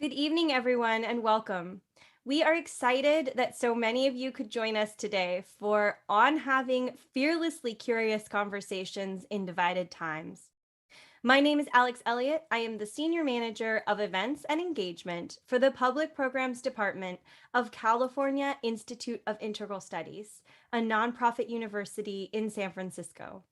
Good evening, everyone, and welcome. We are excited that so many of you could join us today for On Having Fearlessly Curious Conversations in Divided Times. My name is Alex Elliott. I am the Senior Manager of Events and Engagement for the Public Programs Department of California Institute of Integral Studies, a nonprofit university in San Francisco.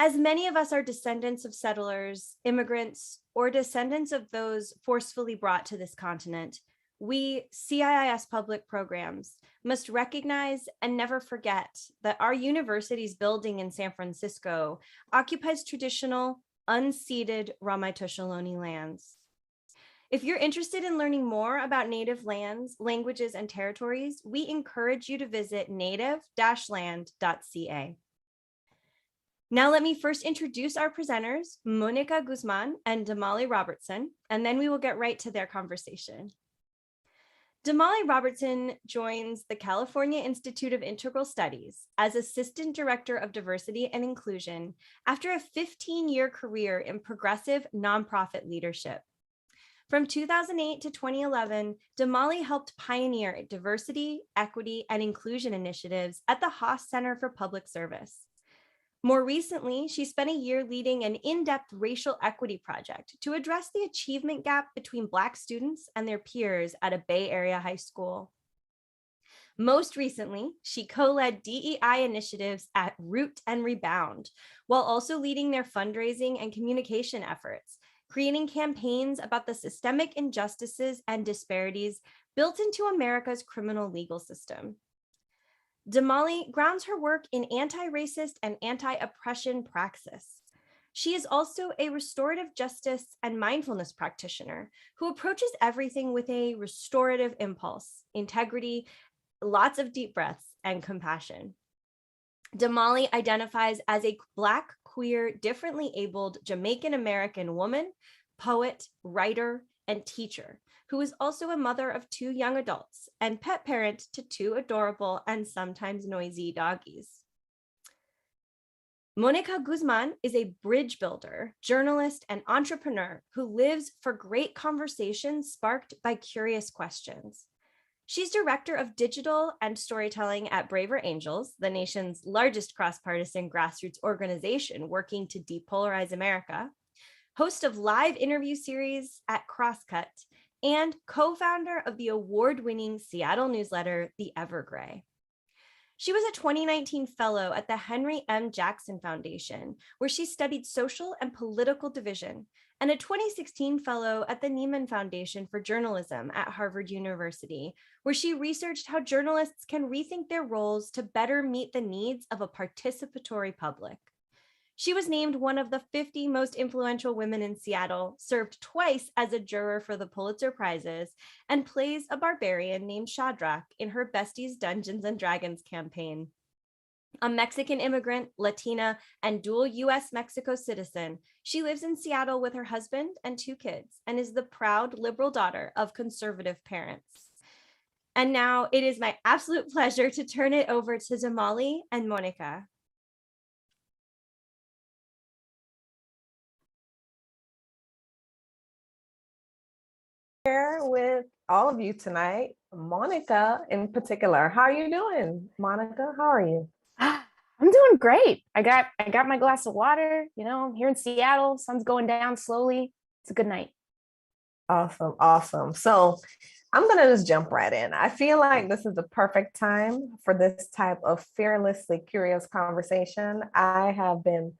As many of us are descendants of settlers, immigrants, or descendants of those forcefully brought to this continent, we, CIIS public programs, must recognize and never forget that our university's building in San Francisco occupies traditional, unceded Ramaytush Ohlone lands. If you're interested in learning more about Native lands, languages, and territories, we encourage you to visit native-land.ca. Now let me first introduce our presenters, Mónica Guzmán and Damali Robertson, and then we will get right to their conversation. Damali Robertson joins the California Institute of Integral Studies as Assistant Director of Diversity and Inclusion after a 15-year career in progressive nonprofit leadership. From 2008 to 2011, Damali helped pioneer diversity, equity, and inclusion initiatives at the Haas Center for Public Service. More recently, she spent a year leading an in-depth racial equity project to address the achievement gap between Black students and their peers at a Bay Area high school. Most recently, she co-led DEI initiatives at Root and Rebound, while also leading their fundraising and communication efforts, creating campaigns about the systemic injustices and disparities built into America's criminal legal system. Damali grounds her work in anti-racist and anti-oppression praxis. She is also a restorative justice and mindfulness practitioner who approaches everything with a restorative impulse, integrity, lots of deep breaths, and compassion. Damali identifies as a Black, queer, differently abled Jamaican American woman, poet, writer, and teacher, who is also a mother of 2 young adults and pet parent to 2 adorable and sometimes noisy doggies. Mónica Guzmán is a bridge builder, journalist, and entrepreneur who lives for great conversations sparked by curious questions. She's director of digital and storytelling at Braver Angels, the nation's largest cross-partisan grassroots organization working to depolarize America, host of live interview series at Crosscut, and co-founder of the award-winning Seattle newsletter, The Evergrey. She was a 2019 fellow at the Henry M. Jackson Foundation, where she studied social and political division, and a 2016 fellow at the Nieman Foundation for Journalism at Harvard University, where she researched how journalists can rethink their roles to better meet the needs of a participatory public. She was named one of the 50 most influential women in Seattle, served twice as a juror for the Pulitzer Prizes, and plays a barbarian named Shadrach in her Besties Dungeons and Dragons campaign. A Mexican immigrant, Latina, and dual US-Mexico citizen, she lives in Seattle with her husband and 2 kids, and is the proud liberal daughter of conservative parents. And now it is my absolute pleasure to turn it over to Damali and Mónica. Here with all of you tonight, Monica in particular. How are you doing, Monica? How are you? I'm doing great. I got my glass of water. I'm here in Seattle. Sun's going down slowly. It's a good night. Awesome, awesome. So I'm gonna just jump right in. I feel like this is the perfect time for this type of fearlessly curious conversation. I have been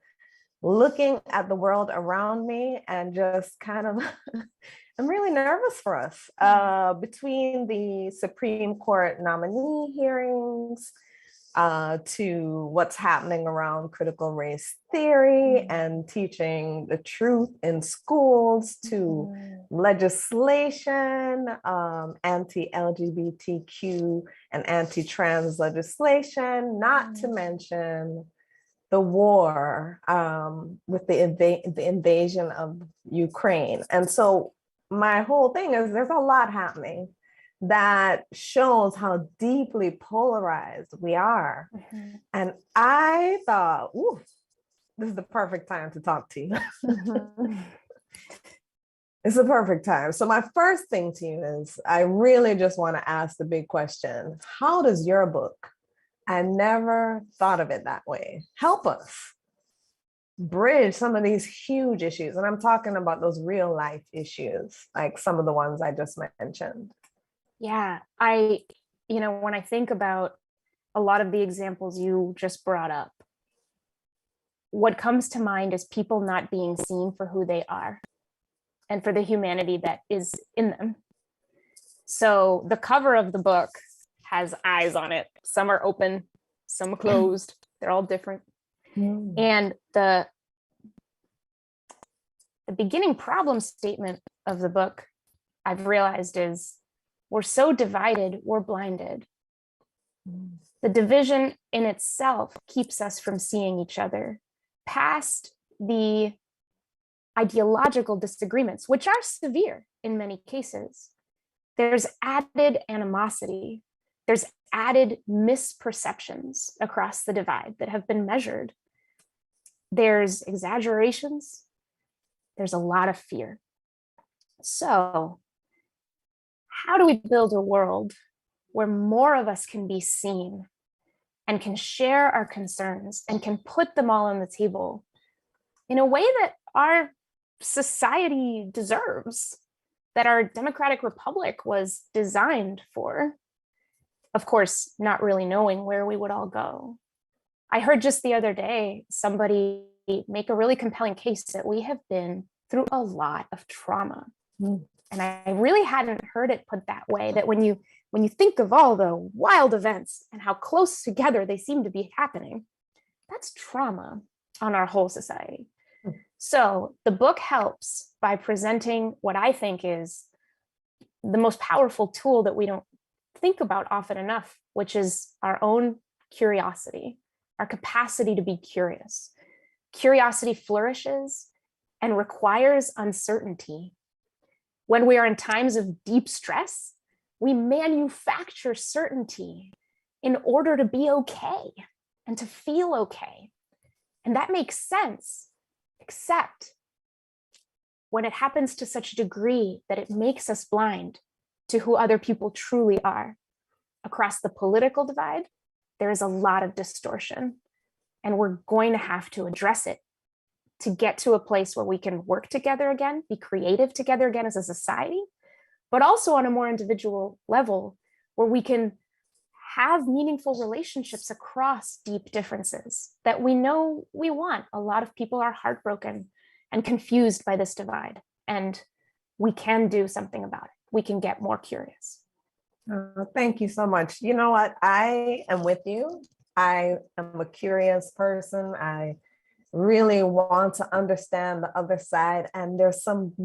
looking at the world around me and just kind of I'm really nervous for us between the Supreme Court nominee hearings to what's happening around critical race theory and teaching the truth in schools, to legislation, anti-LGBTQ and anti-trans legislation, not to mention the war with the invasion of Ukraine. And so my whole thing is there's a lot happening that shows how deeply polarized we are. Mm-hmm. And I thought, ooh, this is the perfect time to talk to you. Mm-hmm. It's a perfect time. So my first thing to you is I really just want to ask the big question. How does your book, I never thought of it that way, help us bridge some of these huge issues? And I'm talking about those real life issues, like some of the ones I just mentioned. Yeah, when I think about a lot of the examples you just brought up, what comes to mind is people not being seen for who they are and for the humanity that is in them. So the cover of the book has eyes on it. Some are open, some are closed. They're all different. And the beginning problem statement of the book, I've realized, is we're so divided, we're blinded. The division in itself keeps us from seeing each other past the ideological disagreements, which are severe in many cases. There's added animosity. There's added misperceptions across the divide that have been measured. There's exaggerations. There's a lot of fear. So, how do we build a world where more of us can be seen and can share our concerns and can put them all on the table in a way that our society deserves, that our democratic republic was designed for? Of course, not really knowing where we would all go. I heard just the other day somebody make a really compelling case that we have been through a lot of trauma. And I really hadn't heard it put that way, that when you think of all the wild events and how close together they seem to be happening, that's trauma on our whole society. So the book helps by presenting what I think is the most powerful tool that we don't think about often enough, which is our own curiosity, our capacity to be curious. Curiosity flourishes and requires uncertainty. When we are in times of deep stress, we manufacture certainty in order to be okay and to feel okay. And that makes sense, except when it happens to such a degree that it makes us blind to who other people truly are. Across the political divide, there is a lot of distortion, and we're going to have to address it to get to a place where we can work together again, be creative together again as a society, but also on a more individual level where we can have meaningful relationships across deep differences that we know we want. A lot of people are heartbroken and confused by this divide, and we can do something about it. We can get more curious. Thank you so much. You know what? I am with you. I am a curious person. I really want to understand the other side. And there's some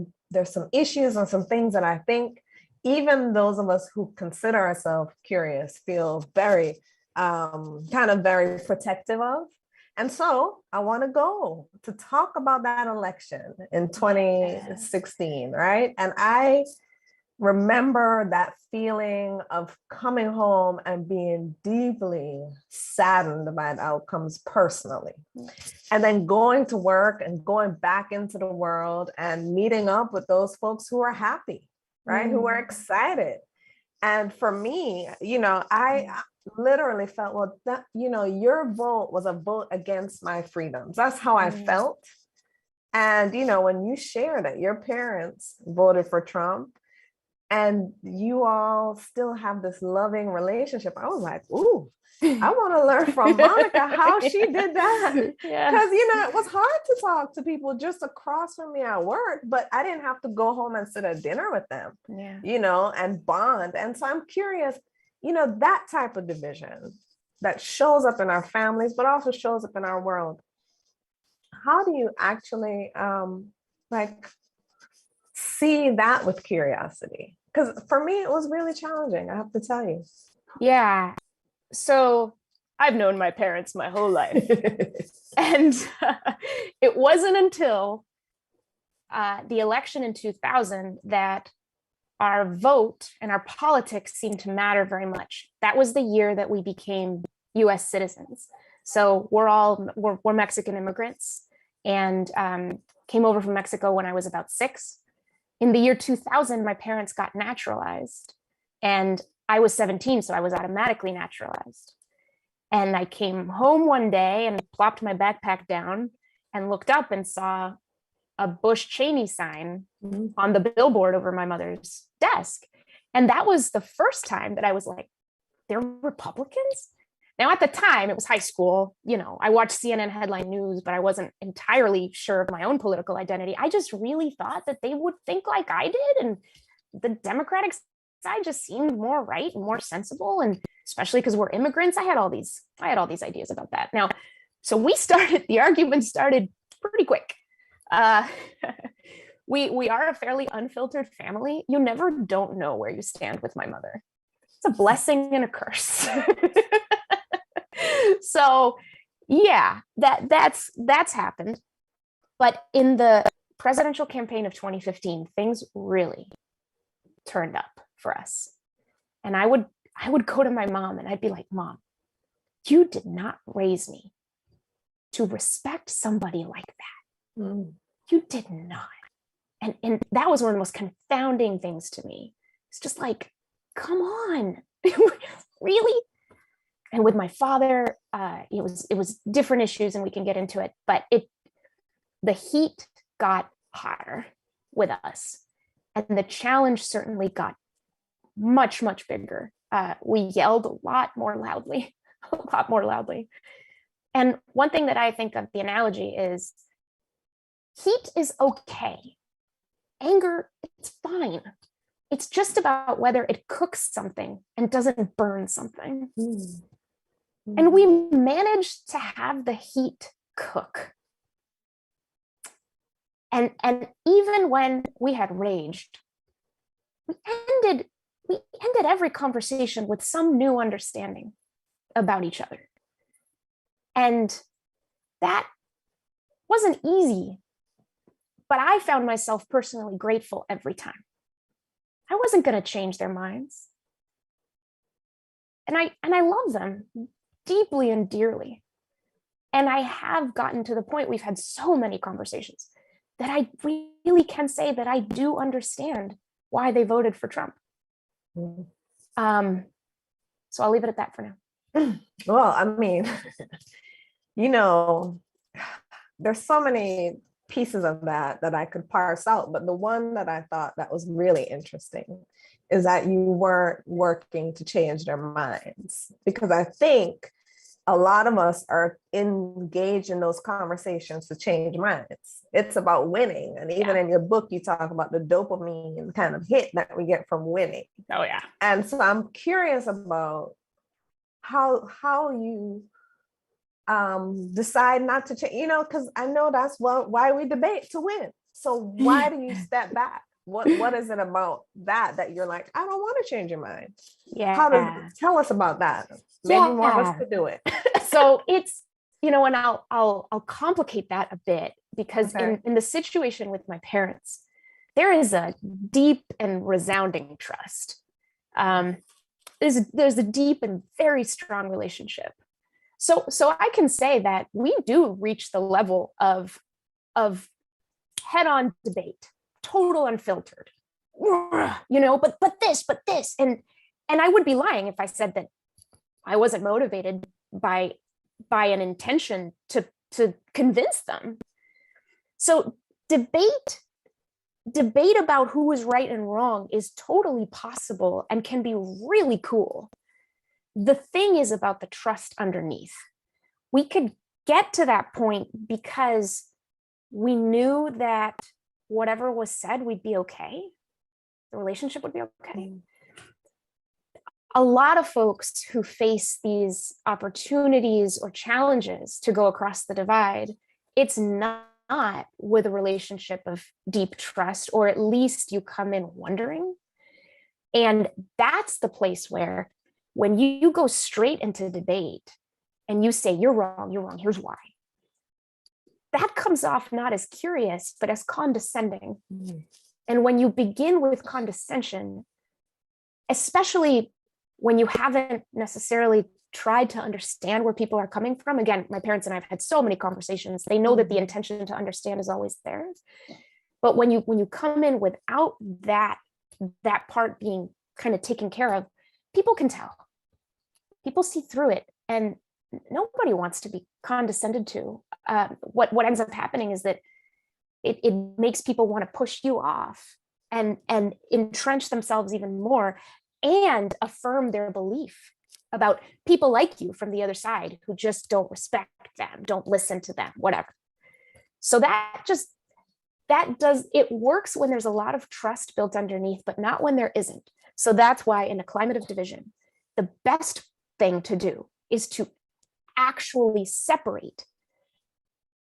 issues and some things that I think even those of us who consider ourselves curious feel very very protective of. And so I want to go to talk about that election in 2016, right? And I remember that feeling of coming home and being deeply saddened by the outcomes personally. And then going to work and going back into the world and meeting up with those folks who are happy, right? Who are excited. And for me, I literally felt, well, that, your vote was a vote against my freedoms. That's how I felt. And, when you share that your parents voted for Trump, and you all still have this loving relationship, I was like, ooh, I want to learn from Monica how she did that. Because, it was hard to talk to people just across from me at work, but I didn't have to go home and sit at dinner with them, and bond. And so I'm curious, that type of division that shows up in our families, but also shows up in our world. How do you actually see that with curiosity? Because for me, it was really challenging, I have to tell you. Yeah. So I've known my parents my whole life. And it wasn't until the election in 2000 that our vote and our politics seemed to matter very much. That was the year that we became US citizens. So we're Mexican immigrants, and came over from Mexico when I was about 6. In the year 2000, my parents got naturalized, and I was 17, so I was automatically naturalized. And I came home one day and plopped my backpack down and looked up and saw a Bush Cheney sign on the billboard over my mother's desk. And that was the first time that I was like, they're Republicans? Now, at the time, it was high school. You know, I watched CNN headline news, but I wasn't entirely sure of my own political identity. I just really thought that they would think like I did. And the Democratic side just seemed more right and more sensible. And especially because we're immigrants, I had all these ideas about that. Now, so the argument started pretty quick. We are a fairly unfiltered family. You never don't know where you stand with my mother. It's a blessing and a curse. So yeah, that's happened. But in the presidential campaign of 2015, things really turned up for us. And I would go to my mom and I'd be like, Mom, you did not raise me to respect somebody like that. You did not. And that was one of the most confounding things to me. It's just like, come on, really? And with my father, it was different issues, and we can get into it, but the heat got hotter with us. And the challenge certainly got much, much bigger. We yelled a lot more loudly. And one thing that I think of the analogy is heat is okay. Anger, it's fine. It's just about whether it cooks something and doesn't burn something. And we managed to have the heat cook. And even when we had raged, we ended every conversation with some new understanding about each other. And that wasn't easy, but I found myself personally grateful every time. I wasn't going to change their minds. And I love them deeply and dearly. And I have gotten to the point, we've had so many conversations, that I really can say that I do understand why they voted for Trump. So I'll leave it at that for now. Well, I mean, you know, there's so many pieces of that I could parse out, but the one that I thought that was really interesting is that you weren't working to change their minds, because I think a lot of us are engaged in those conversations to change minds. It's about winning. And even in your book, you talk about the dopamine kind of hit that we get from winning. Oh, yeah. And so I'm curious about how you decide not to change, you know, because I know that's why we debate, to win. So why do you step back? What is it about that you're like, I don't want to change your mind? Yeah. Tell us about that. Maybe more of us could do it. So it's, you know, and I'll complicate that a bit, because in the situation with my parents, there is a deep and resounding trust. There's a deep and very strong relationship. So I can say that we do reach the level of head-on debate, total unfiltered, you know, but this, and I would be lying if I said that I wasn't motivated by an intention to convince them. So debate about who is right and wrong is totally possible and can be really cool. The thing is about the trust underneath. We could get to that point because we knew that whatever was said, we'd be okay. The relationship would be okay. A lot of folks who face these opportunities or challenges to go across the divide, it's not with a relationship of deep trust, or at least you come in wondering. And that's the place where, when you go straight into debate and you say, you're wrong, here's why, that comes off not as curious, but as condescending. And when you begin with condescension, especially when you haven't necessarily tried to understand where people are coming from, again, my parents and I have had so many conversations. They know that the intention to understand is always there. But when you come in without that part being kind of taken care of, people can tell. People see through it, and nobody wants to be condescended to. What ends up happening is that it makes people want to push you off and entrench themselves even more and affirm their belief about people like you from the other side who just don't respect them, don't listen to them, whatever. So that it works when there's a lot of trust built underneath, but not when there isn't. So that's why in a climate of division, the best thing to do is to actually separate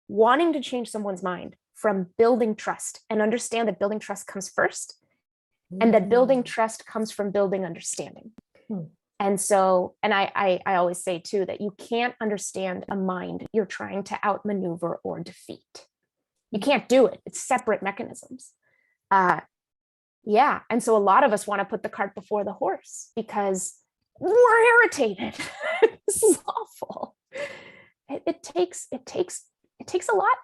wanting to change someone's mind from building trust, and understand that building trust comes first, and that building trust comes from building understanding. And so, and I always say too, that you can't understand a mind you're trying to outmaneuver or defeat. You can't do it. It's separate mechanisms. Yeah. And so a lot of us want to put the cart before the horse because we're irritated. This is awful. It takes a lot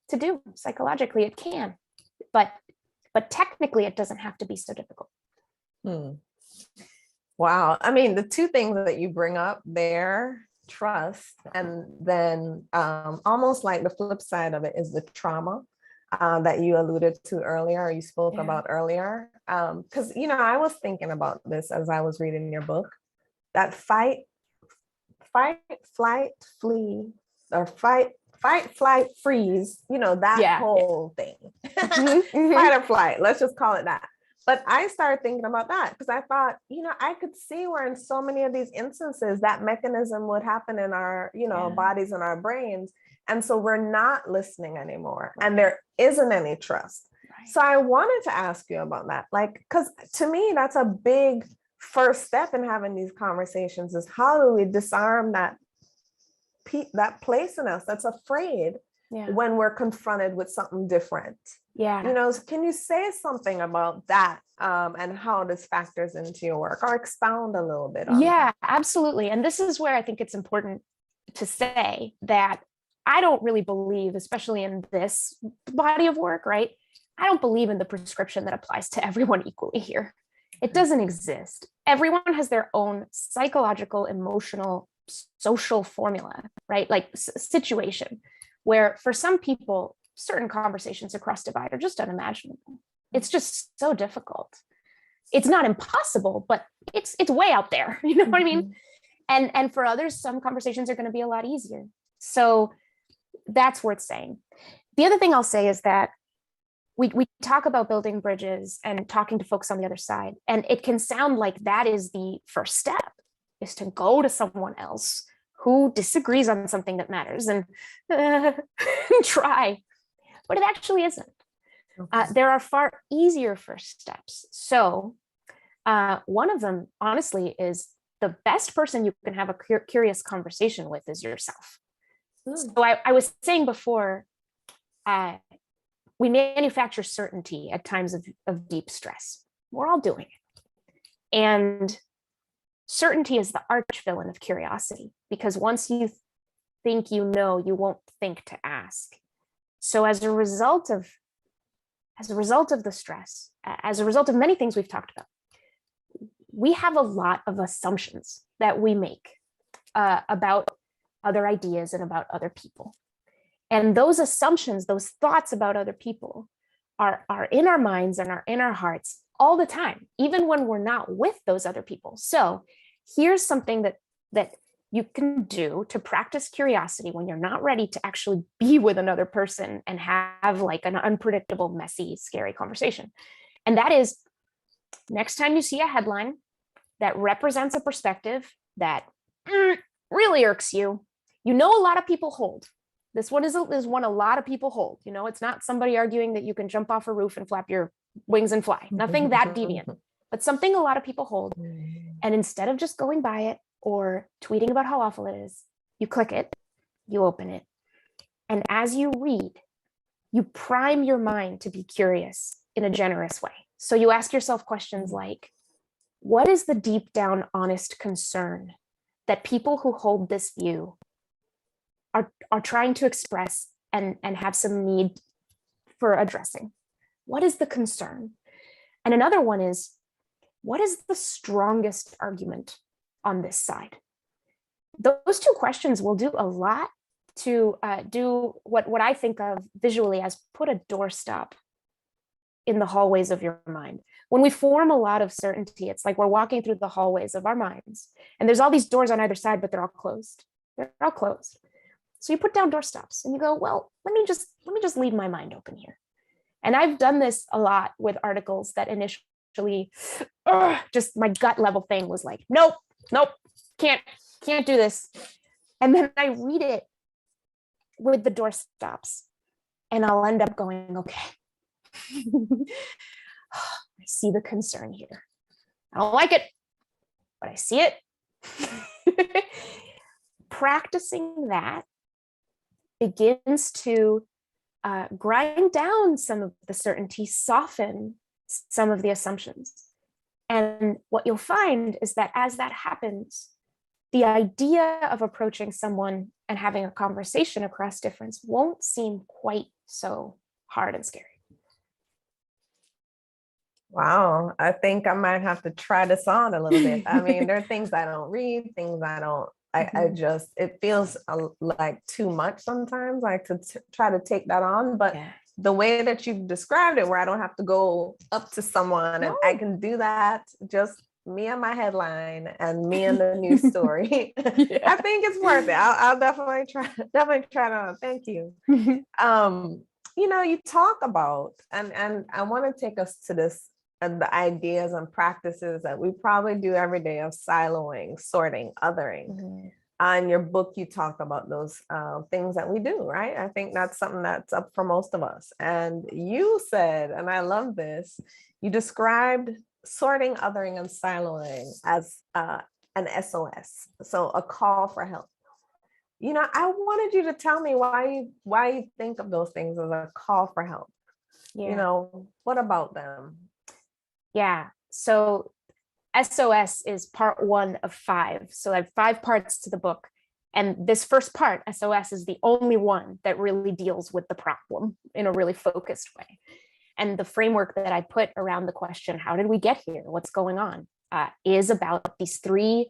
to do psychologically. It can, but technically it doesn't have to be so difficult. Wow. I mean, the two things that you bring up there, trust, and then almost like the flip side of it is the trauma that you alluded to earlier, or you spoke about earlier. Because, I was thinking about this as I was reading your book, that fight, flight, flee, or fight, flight, freeze, that whole thing. Fight or flight, let's just call it that. But I started thinking about that because I thought, I could see where in so many of these instances that mechanism would happen in our, bodies and our brains. And so we're not listening anymore. And there isn't any trust. So I wanted to ask you about that. Because to me, that's a big first step in having these conversations, is how do we disarm that place in us that's afraid when we're confronted with something different? Can you say something about that and how this factors into your work, or expound a little bit on that? Absolutely. And this is where I think it's important to say that I don't really believe, especially in this body of work, right? I don't believe in the prescription that applies to everyone equally here. It doesn't exist. Everyone has their own psychological, emotional, social formula, right? Like situation where for some people, certain conversations across divide are just unimaginable. It's just so difficult. It's not impossible, but it's way out there. You know what I mean? And for others, some conversations are going to be a lot easier. So that's worth saying. The other thing I'll say is that we talk about building bridges and talking to folks on the other side, and it can sound like that is the first step, is to go to someone else who disagrees on something that matters and try. But it actually isn't. There are far easier first steps. So one of them, honestly, is the best person you can have a curious conversation with is yourself. So I was saying before, we manufacture certainty at times of deep stress. We're all doing it. And certainty is the arch villain of curiosity, because once you think you know, you won't think to ask. So as a result of the stress, as a result of many things we've talked about, we have a lot of assumptions that we make about other ideas and about other people. And those assumptions, those thoughts about other people are in our minds and are in our hearts all the time, even when we're not with those other people. So here's something that you can do to practice curiosity when you're not ready to actually be with another person and have like an unpredictable, messy, scary conversation. And that is, next time you see a headline that represents a perspective that really irks you, a lot of people hold. This one is one a lot of people hold. It's not somebody arguing that you can jump off a roof and flap your wings and fly. Nothing that deviant, but something a lot of people hold. And instead of just going by it or tweeting about how awful it is, you click it, you open it. And as you read, you prime your mind to be curious in a generous way. So you ask yourself questions like, what is the deep down honest concern that people who hold this view are trying to express and have some need for addressing? What is the concern? And another one is, what is the strongest argument on this side? Those two questions will do a lot to do what I think of visually as put a doorstop in the hallways of your mind. When we form a lot of certainty, it's like we're walking through the hallways of our minds, and there's all these doors on either side, but they're all closed. They're all closed. So you put down doorstops and you go, well, let me just leave my mind open here. And I've done this a lot with articles that initially, just my gut level thing was like, nope, can't do this. And then I read it with the doorstops, and I'll end up going, okay, I see the concern here. I don't like it, but I see it. Practicing that begins to grind down some of the certainty, soften some of the assumptions. And what you'll find is that as that happens, the idea of approaching someone and having a conversation across difference won't seem quite so hard and scary. Wow, I think I might have to try this on a little bit. I mean, there are things I don't read, things I just, it feels like too much sometimes, like to try to take that on. But the way that you've described it, where I don't have to go up to someone and I can do that, just me and my headline and me and the news story. I think it's worth it. I'll definitely try it on. Thank you. You talk about, and I want to take us to this, the ideas and practices that we probably do every day of siloing, sorting, othering. In your book, you talk about those things that we do, right? I think that's something that's up for most of us. And you said, and I love this, you described sorting, othering, and siloing as an SOS, so a call for help. I wanted you to tell me why you think of those things as a call for help. What about them? Yeah, so SOS is part 1 of 5. So I have 5 parts to the book. And this first part, SOS, is the only one that really deals with the problem in a really focused way. And the framework that I put around the question, how did we get here? What's going on? Is about these 3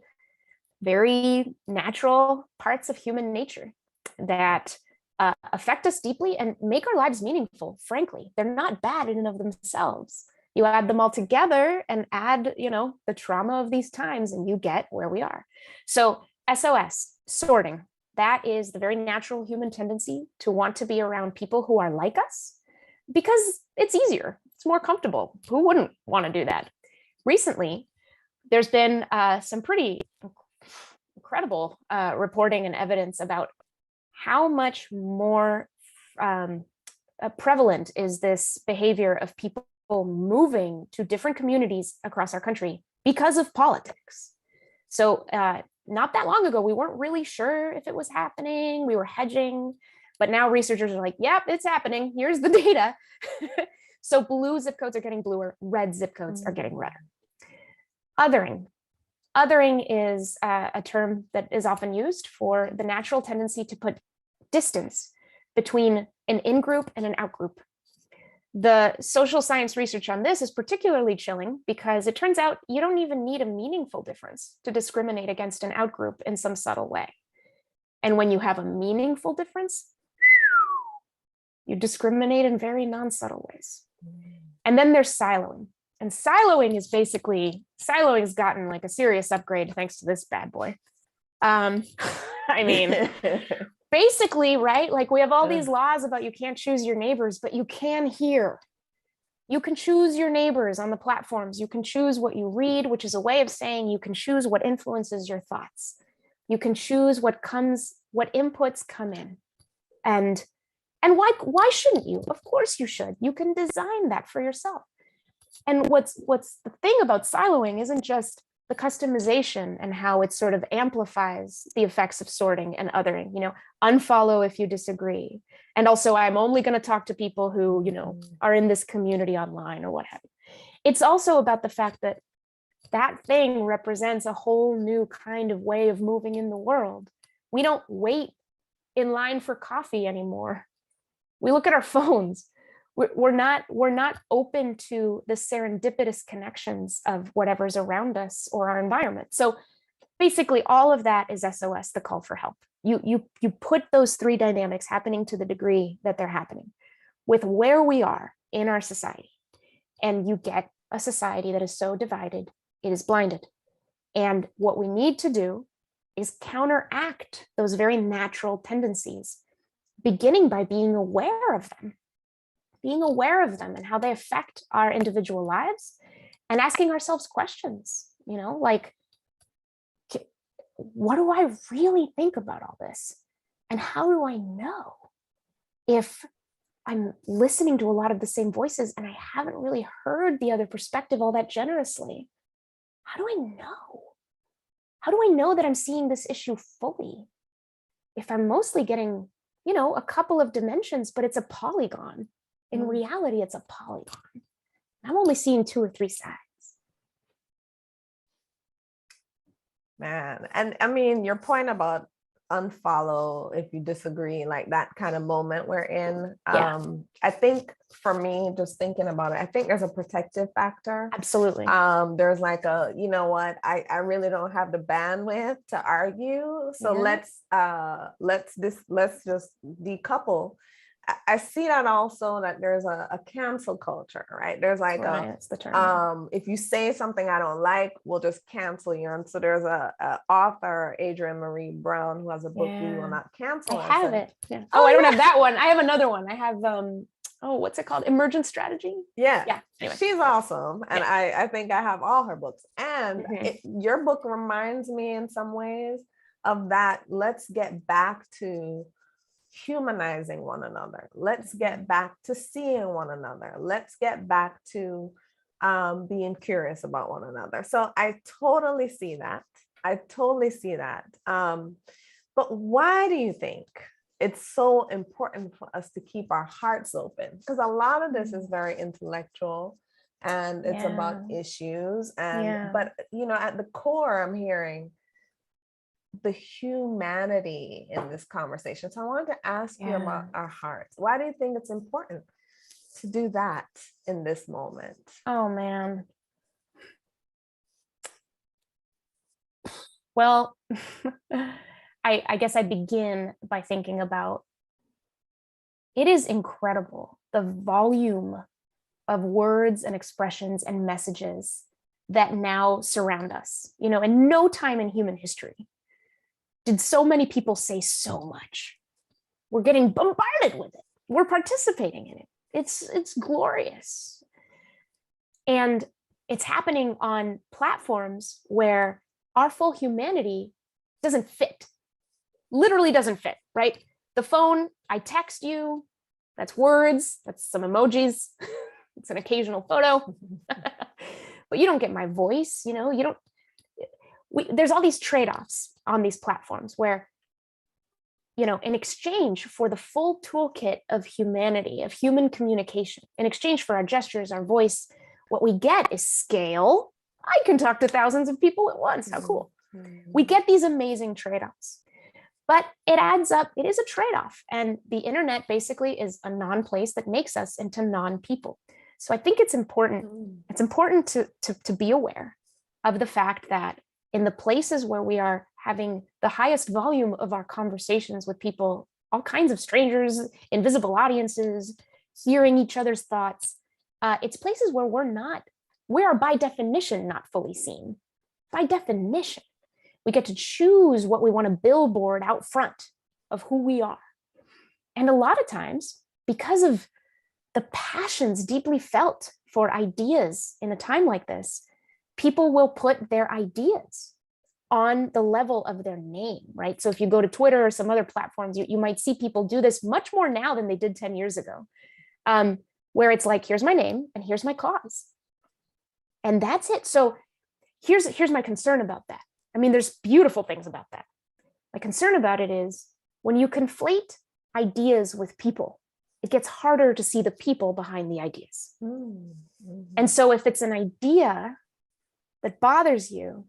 very natural parts of human nature that affect us deeply and make our lives meaningful. Frankly, they're not bad in and of themselves. You add them all together and add, the trauma of these times, and you get where we are. So SOS, sorting, that is the very natural human tendency to want to be around people who are like us because it's easier, it's more comfortable. Who wouldn't want to do that? Recently, there's been some pretty incredible reporting and evidence about how much more prevalent is this behavior of people moving to different communities across our country because of politics. So not that long ago, we weren't really sure if it was happening. We were hedging, but now researchers are like, yep, it's happening. Here's the data. So blue zip codes are getting bluer, red zip codes are getting redder. Othering. Othering is a term that is often used for the natural tendency to put distance between an in-group and an out-group. The social science research on this is particularly chilling because it turns out you don't even need a meaningful difference to discriminate against an outgroup in some subtle way. And when you have a meaningful difference, you discriminate in very non-subtle ways. And then there's siloing. And siloing has gotten like a serious upgrade thanks to this bad boy. Basically, right? Like we have all these laws about you can't choose your neighbors, but you can here. You can choose your neighbors on the platforms. You can choose what you read, which is a way of saying you can choose what influences your thoughts. You can choose what inputs come in. And why shouldn't you? Of course you should. You can design that for yourself. And what's the thing about siloing isn't just the customization and how it sort of amplifies the effects of sorting and othering, unfollow if you disagree. And also, I'm only going to talk to people who, are in this community online or what have you. It's also about the fact that that thing represents a whole new kind of way of moving in the world. We don't wait in line for coffee anymore. We look at our phones. we're not open to the serendipitous connections of whatever's around us or our environment. So basically all of that is SOS, the call for help. You put those three dynamics happening to the degree that they're happening with where we are in our society, and you get a society that is so divided, it is blinded. And what we need to do is counteract those very natural tendencies, beginning by being aware of them and how they affect our individual lives, and asking ourselves questions, like, what do I really think about all this? And how do I know if I'm listening to a lot of the same voices and I haven't really heard the other perspective all that generously? How do I know? How do I know that I'm seeing this issue fully? If I'm mostly getting, a couple of dimensions, but it's a polygon. In reality, it's a polygon. I'm only seeing 2 or 3 sides. Man, and I mean, your point about unfollow if you disagree, like that kind of moment we're in. Yeah. I think for me, just thinking about it, I think there's a protective factor. Absolutely. There's like a, you know what, I really don't have the bandwidth to argue. So let's just decouple. I see that also, that there's a cancel culture, right? There's like that's the term. If you say something I don't like, we'll just cancel you. And so there's a author, Adrienne Marie Brown, who has a book, We Will Not Cancel. I have it. Yeah. Oh, I don't have that one. I have another one. I have what's it called? Emergent Strategy. Yeah. Anyway. She's awesome. And I think I have all her books. And your book reminds me in some ways of that. Let's get back to humanizing one another. Let's get back to seeing one another. Let's get back to being curious about one another. So I totally see that. But why do you think it's so important for us to keep our hearts open? Because a lot of this is very intellectual and it's about issues. But at the core, I'm hearing the humanity in this conversation. So I wanted to ask you about our hearts. Why do you think it's important to do that in this moment? Oh, man. Well, I guess I begin by thinking about, it is incredible the volume of words and expressions and messages that now surround us. In no time in human history did so many people say so much. We're getting bombarded with it. We're participating in it. It's glorious. And it's happening on platforms where our full humanity doesn't fit. Literally doesn't fit, right? The phone, I text you, that's words, that's some emojis, it's an occasional photo. But you don't get my voice, there's all these trade-offs on these platforms where, in exchange for the full toolkit of humanity, of human communication, in exchange for our gestures, our voice, what we get is scale. I can talk to thousands of people at once. How cool. We get these amazing trade-offs, but it adds up. It is a trade-off. And the internet basically is a non-place that makes us into non-people. So I think it's important. It's important to be aware of the fact that in the places where we are having the highest volume of our conversations with people, all kinds of strangers, invisible audiences, hearing each other's thoughts, it's places where we are by definition not fully seen. By definition, we get to choose what we want to billboard out front of who we are. And a lot of times, because of the passions deeply felt for ideas in a time like this, people will put their ideas on the level of their name, right? So if you go to Twitter or some other platforms, you might see people do this much more now than they did 10 years ago, where it's like, here's my name and here's my cause. And that's it. So here's my concern about that. I mean, there's beautiful things about that. My concern about it is when you conflate ideas with people, it gets harder to see the people behind the ideas. And so if it's an idea that bothers you,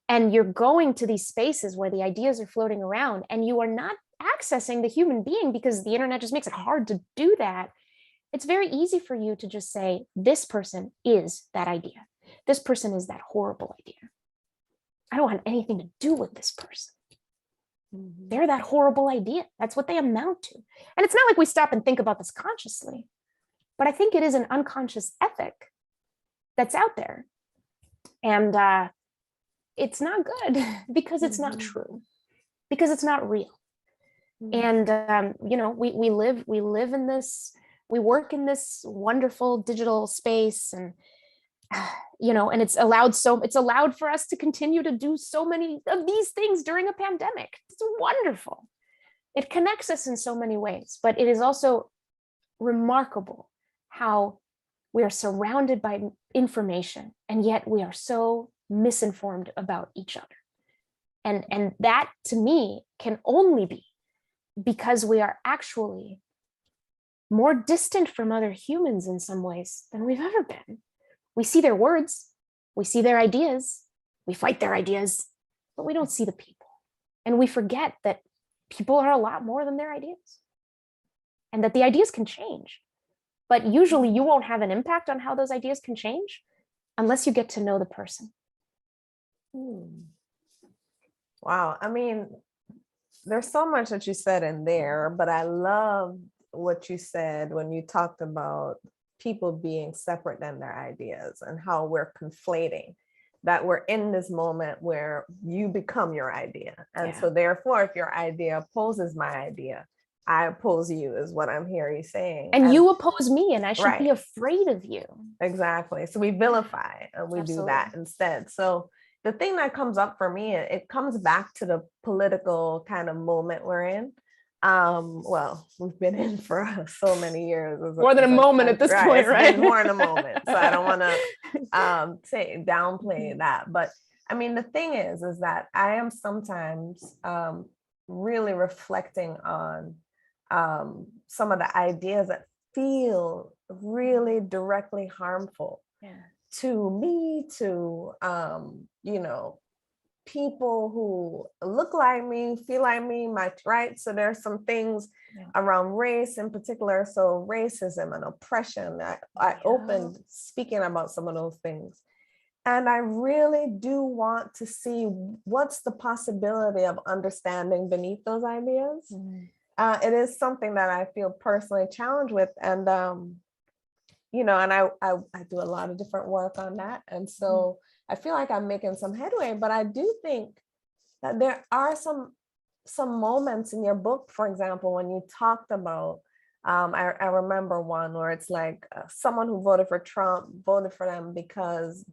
and you're going to these spaces where the ideas are floating around and you are not accessing the human being because the internet just makes it hard to do that, it's very easy for you to just say, this person is that idea. This person is that horrible idea. I don't want anything to do with this person. They're that horrible idea. That's what they amount to. And it's not like we stop and think about this consciously, but I think it is an unconscious ethic that's out there. And it's not good because it's not true, because it's not real. And, you know, we live in this, we work in this wonderful digital space, and, you know, and it's allowed for us to continue to do so many of these things during a pandemic. It's wonderful. It connects us in so many ways, but it is also remarkable how we are surrounded by information, and yet we are so misinformed about each other. And that, to me, can only be because we are actually more distant from other humans in some ways than we've ever been. We see their words, we see their ideas, we fight their ideas, but we don't see the people. And we forget that people are a lot more than their ideas, and that the ideas can change. But usually you won't have an impact on how those ideas can change unless you get to know the person. Wow. I mean, there's so much that you said in there, but I love what you said when you talked about people being separate than their ideas, and how we're conflating that we're in this moment where you become your idea. And so therefore, if your idea opposes my idea, I oppose you, is what I'm hearing you saying. And you oppose me, and I should be afraid of you. Exactly. So we vilify, and we do that instead. So the thing that comes up for me, it comes back to the political kind of moment we're in. Well, we've been in for so many years. More than a moment at this point, right? It's been more than a moment. So I don't want to downplay that. But I mean, the thing is that I am sometimes really reflecting on some of the ideas that feel really directly harmful to me, to you know, people who look like me, feel like me, right? So there's some things around race in particular. So racism and oppression, I opened speaking about some of those things. And I really do want to see what's the possibility of understanding beneath those ideas. It is something that I feel personally challenged with. And, you know, and I do a lot of different work on that. And so I feel like I'm making some headway, but I do think that there are some moments in your book, for example, when you talked about, I remember one where it's like someone who voted for Trump voted for him because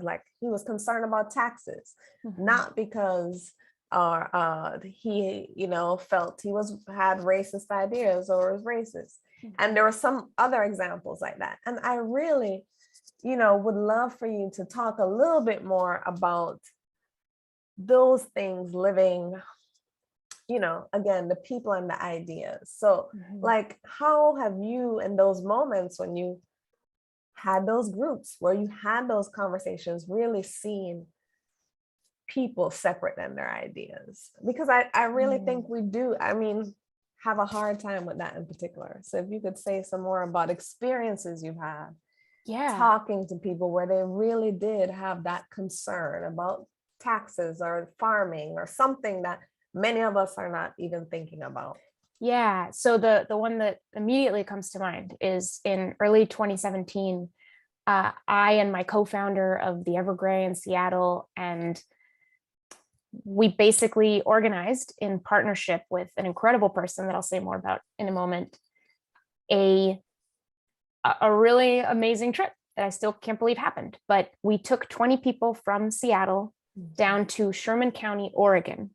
like he was concerned about taxes, not because he, you know, felt he had racist ideas or was racist. And there were some other examples like that. And I really, you know, would love for you to talk a little bit more about those things living, you know, again, the people and the ideas. So like, how have you, in those moments when you had those groups, where you had those conversations, really seen people separate than their ideas? Because I really think we do, I mean, have a hard time with that in particular. So if you could say some more about experiences you've had talking to people where they really did have that concern about taxes or farming or something that many of us are not even thinking about. Yeah. So the one that immediately comes to mind is in early 2017, I and my co-founder of the Evergrey in Seattle, and we basically organized, in partnership with an incredible person that I'll say more about in a moment, a really amazing trip that I still can't believe happened. But we took 20 people from Seattle down to Sherman County, Oregon,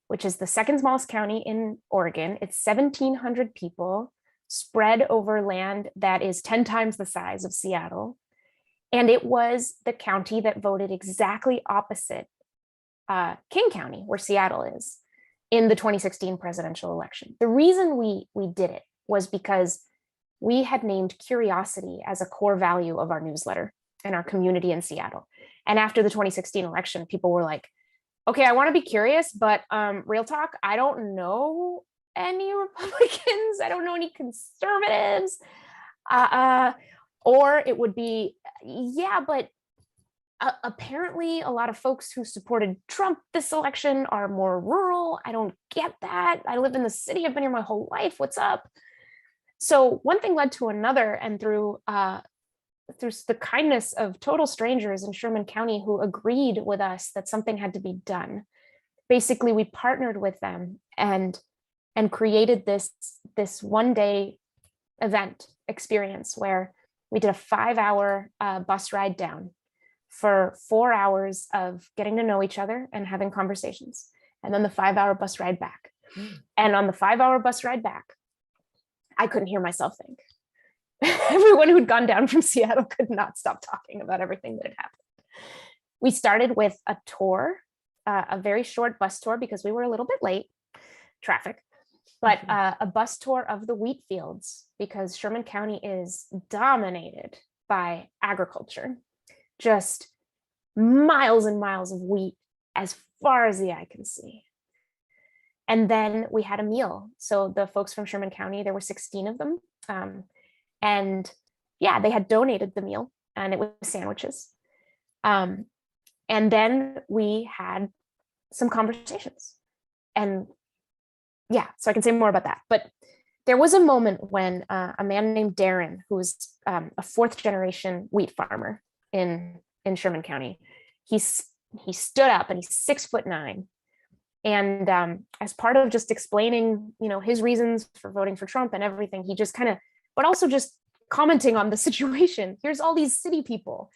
which is the second smallest county in Oregon. It's 1,700 people spread over land that is 10 times the size of Seattle. And it was the county that voted exactly opposite King County, where Seattle is, in the 2016 presidential election. The reason we did it was because we had named curiosity as a core value of our newsletter and our community in Seattle. And after the 2016 election, people were like, okay, I want to be curious, but real talk, I don't know any Republicans. I don't know any conservatives. Or it would be, yeah, but apparently a lot of folks who supported Trump this election are more rural. I don't get that. I live in the city. I've been here my whole life. What's up? So one thing led to another, and through the kindness of total strangers in Sherman County who agreed with us that something had to be done. Basically, we partnered with them and created this one-day event experience where we did a 5-hour bus ride down for 4 hours of getting to know each other and having conversations, and then the 5-hour bus ride back. And on the 5-hour bus ride back, I couldn't hear myself think. Everyone who'd gone down from Seattle could not stop talking about everything that had happened. We started with a tour, a very short bus tour because we were a little bit late, traffic, but a bus tour of the wheat fields because Sherman County is dominated by agriculture, just miles and miles of wheat as far as the eye can see. And then we had a meal. So the folks from Sherman County, there were 16 of them. And yeah, they had donated the meal and it was sandwiches. And then we had some conversations. And yeah, so I can say more about that. But there was a moment when a man named Darren, who was a 4th generation wheat farmer in Sherman County, he stood up and he's 6'9". And as part of just explaining, his reasons for voting for Trump and everything, he just but also just commenting on the situation. Here's all these city people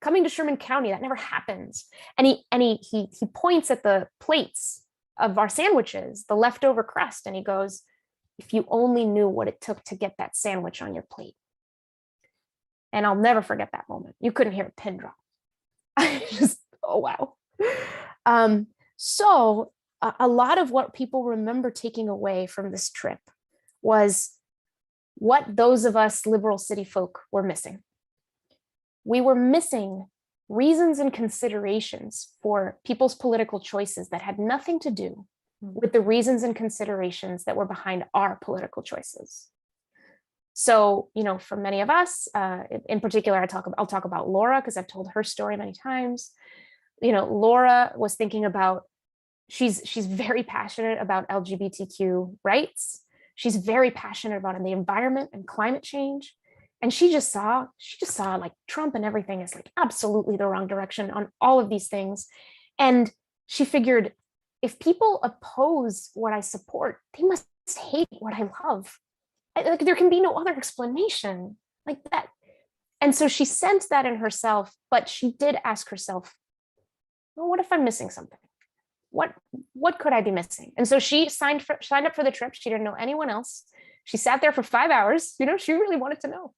coming to Sherman County. That never happens. And he points at the plates of our sandwiches, the leftover crust, and he goes, if you only knew what it took to get that sandwich on your plate. And I'll never forget that moment. You couldn't hear a pin drop. I just, oh, wow. So a lot of what people remember taking away from this trip was what those of us liberal city folk were missing. We were missing reasons and considerations for people's political choices that had nothing to do with the reasons and considerations that were behind our political choices. So, for many of us, in particular, I'll talk about Laura because I've told her story many times. Laura was thinking about, she's very passionate about LGBTQ rights. She's very passionate about the environment and climate change. And she just saw like Trump and everything is like absolutely the wrong direction on all of these things. And she figured, if people oppose what I support, they must hate what I love. Like there can be no other explanation like that. And so she sensed that in herself, but she did ask herself, well, what if I'm missing something? What could I be missing? And so she signed up for the trip. She didn't know anyone else. She sat there for 5 hours. She really wanted to know.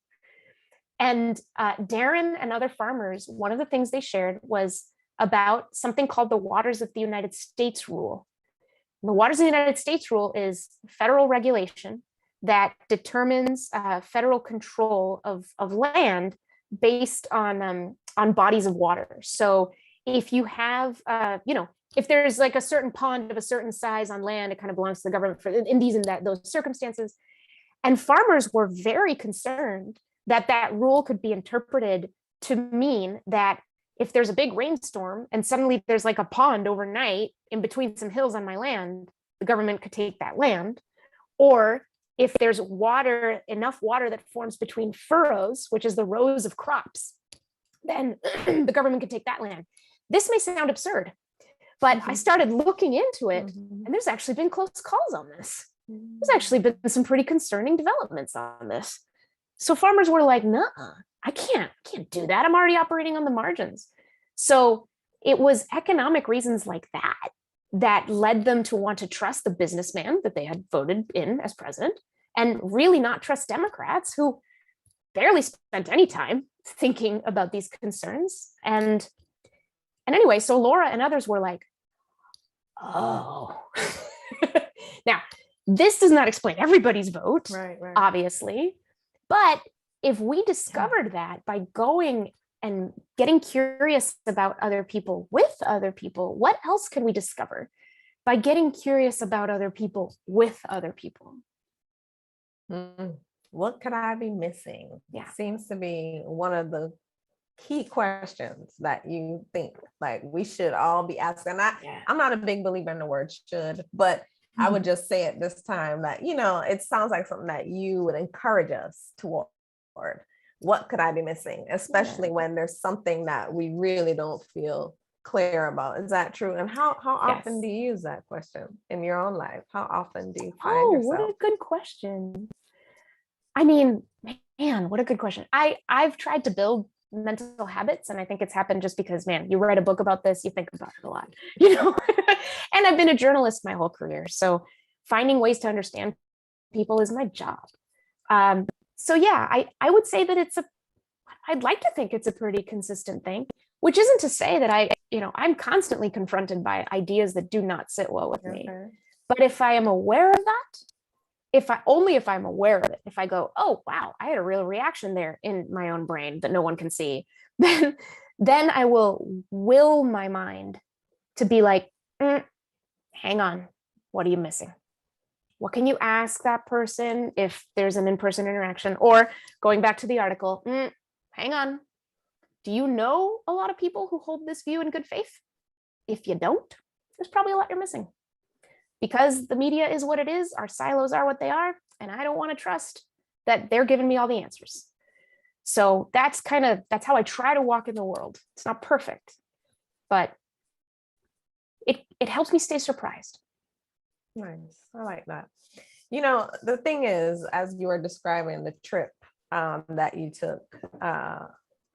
And Darren and other farmers, one of the things they shared was about something called the Waters of the United States Rule. The Waters of the United States Rule is federal regulation that determines federal control of land based on bodies of water. So if you have, if there's like a certain pond of a certain size on land, it kind of belongs to the government in these and those circumstances. And farmers were very concerned that rule could be interpreted to mean that if there's a big rainstorm and suddenly there's like a pond overnight in between some hills on my land, the government could take that land. Or if there's enough water that forms between furrows, which is the rows of crops, then the government could take that land. This may sound absurd, but I started looking into it, and there's actually been close calls on this. There's actually been some pretty concerning developments on this. So farmers were like, nah, I can't do that. I'm already operating on the margins. So it was economic reasons like that led them to want to trust the businessman that they had voted in as president and really not trust Democrats who barely spent any time thinking about these concerns. And anyway, so Laura and others were like, oh. Now, this does not explain everybody's vote, right. Obviously. But if we discovered that by going and getting curious about other people with other people, what else can we discover by getting curious about other people with other people? What could I be missing? Yeah. Seems to be one of the key questions that you think like we should all be asking. I'm not a big believer in the word should, but I would just say at this time that, it sounds like something that you would encourage us toward. What could I be missing? Especially when there's something that we really don't feel clear about. Is that true? And how often do you use that question in your own life? How often do you find yourself? What a good question. I mean, man, what a good question. I've tried to build mental habits, and I think it's happened just because, man, you write a book about this, you think about it a lot, and I've been a journalist my whole career. So finding ways to understand people is my job. So yeah, I would say that I'd like to think it's a pretty consistent thing, which isn't to say that I'm constantly confronted by ideas that do not sit well with me. But if I am aware of that, if I'm aware of it, if I go, oh, wow, I had a real reaction there in my own brain that no one can see, then I will my mind to be like, hang on, what are you missing? What can you ask that person if there's an in-person interaction? Or going back to the article, hang on, do you know a lot of people who hold this view in good faith? If you don't, there's probably a lot you're missing. Because the media is what it is, our silos are what they are, and I don't want to trust that they're giving me all the answers. So that's how I try to walk in the world. It's not perfect, but it helps me stay surprised. Nice. I like that. The thing is, as you were describing the trip that you took,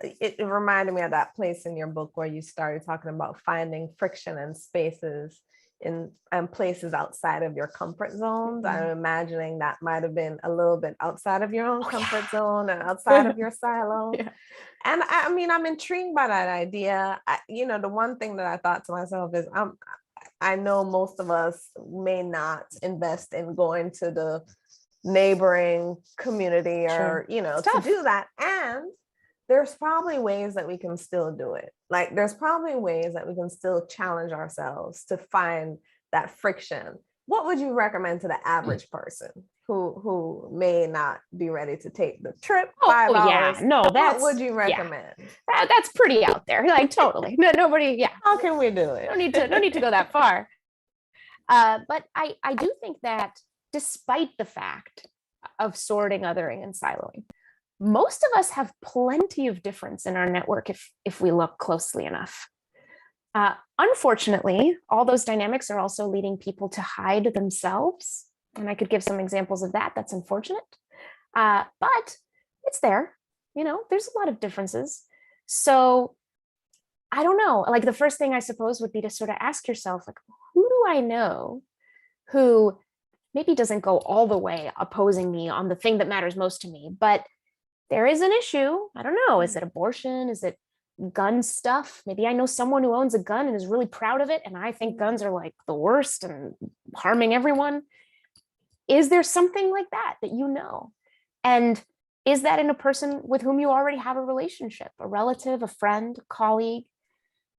it reminded me of that place in your book where you started talking about finding friction in spaces and places outside of your comfort zones. I'm imagining that might have been a little bit outside of your own comfort zone and outside of your silo. And I'm intrigued by that idea. The one thing that I thought to myself is I know most of us may not invest in going to the neighboring community or, to do that. And there's probably ways that we can still do it. Like there's probably ways that we can still challenge ourselves to find that friction. What would you recommend to the average person who may not be ready to take the trip? 5 hours. Yeah, no, what would you recommend? Yeah. That's pretty out there. Like totally. No, nobody. Yeah. How can we do it? No need to go that far. But I do think that despite the fact of sorting, othering, and siloing, most of us have plenty of difference in our network if we look closely enough. Unfortunately, all those dynamics are also leading people to hide themselves. And I could give some examples of that. That's unfortunate. But it's there. There's a lot of differences. So I don't know. Like the first thing I suppose would be to sort of ask yourself, like, who do I know who maybe doesn't go all the way opposing me on the thing that matters most to me, but there is an issue. I don't know. Is it abortion? Is it gun stuff? Maybe I know someone who owns a gun and is really proud of it, and I think guns are like the worst and harming everyone. Is there something like that you know? And is that in a person with whom you already have a relationship, a relative, a friend, a colleague?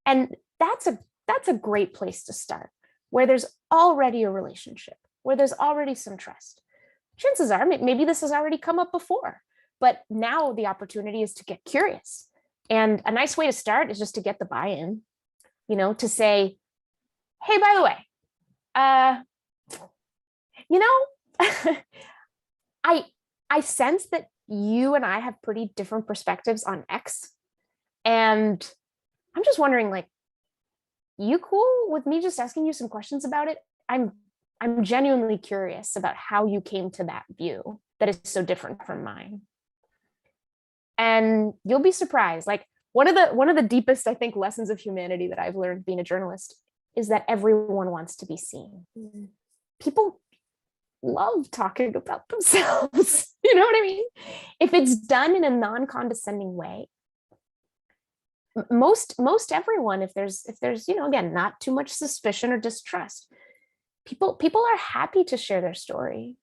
And that's a great place to start, where there's already a relationship, where there's already some trust. Chances are maybe this has already come up before, but now the opportunity is to get curious. And a nice way to start is just to get the buy-in, to say, hey, by the way, I sense that you and I have pretty different perspectives on X. And I'm just wondering, like, you cool with me just asking you some questions about it? I'm genuinely curious about how you came to that view that is so different from mine. And you'll be surprised. Like one of the deepest, I think, lessons of humanity that I've learned being a journalist is that everyone wants to be seen. People love talking about themselves. You know what I mean? If it's done in a non-condescending way, most everyone, if there's again, not too much suspicion or distrust, people are happy to share their story.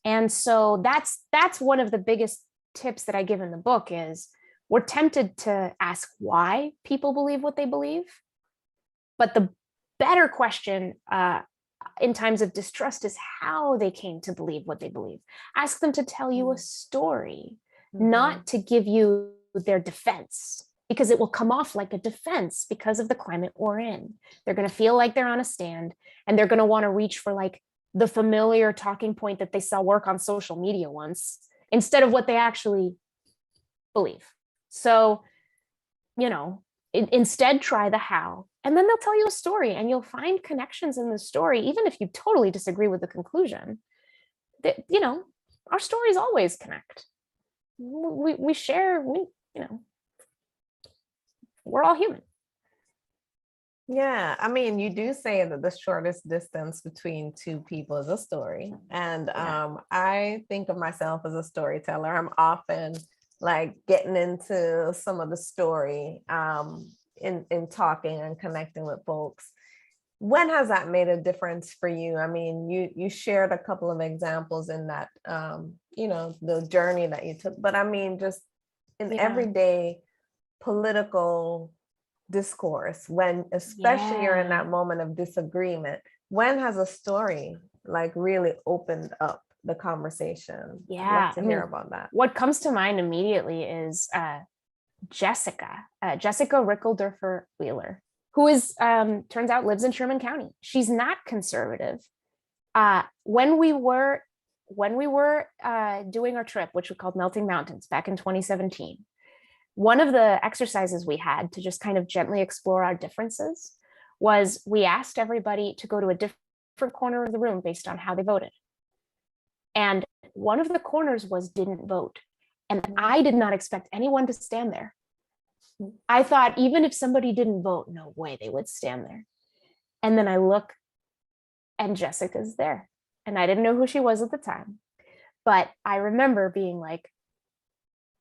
And so that's one of the biggest tips that I give in the book is we're tempted to ask why people believe what they believe. But the better question, in times of distrust is how they came to believe what they believe. Ask them to tell you a story, not to give you their defense, because it will come off like a defense because of the climate we're in. They're going to feel like they're on a stand, and they're going to want to reach for like the familiar talking point that they saw work on social media once, instead of what they actually believe. So, you know, instead try the how, and then they'll tell you a story, and you'll find connections in the story, even if you totally disagree with the conclusion. That, you know, our stories always connect. We share, you know, we're all human. Yeah, I mean, you do say that the shortest distance between two people is a story. And I think of myself as a storyteller. I'm often like getting into some of the story in talking and connecting with folks. When has that made a difference for you? I mean, you shared a couple of examples in that, you know, the journey that you took, but I mean, just in everyday political discourse, when especially you're in that moment of disagreement, when has a story like really opened up the conversation? I'd love to hear about that. What comes to mind immediately is Jessica Rickeldorfer Wheeler, who is turns out lives in Sherman County. She's not conservative. When we were doing our trip, which we called Melting Mountains back in 2017, one of the exercises we had to just kind of gently explore our differences was we asked everybody to go to a different corner of the room based on how they voted. And one of the corners was didn't vote. And I did not expect anyone to stand there. I thought even if somebody didn't vote, no way they would stand there. And then I look and Jessica's there. And I didn't know who she was at the time. But I remember being like,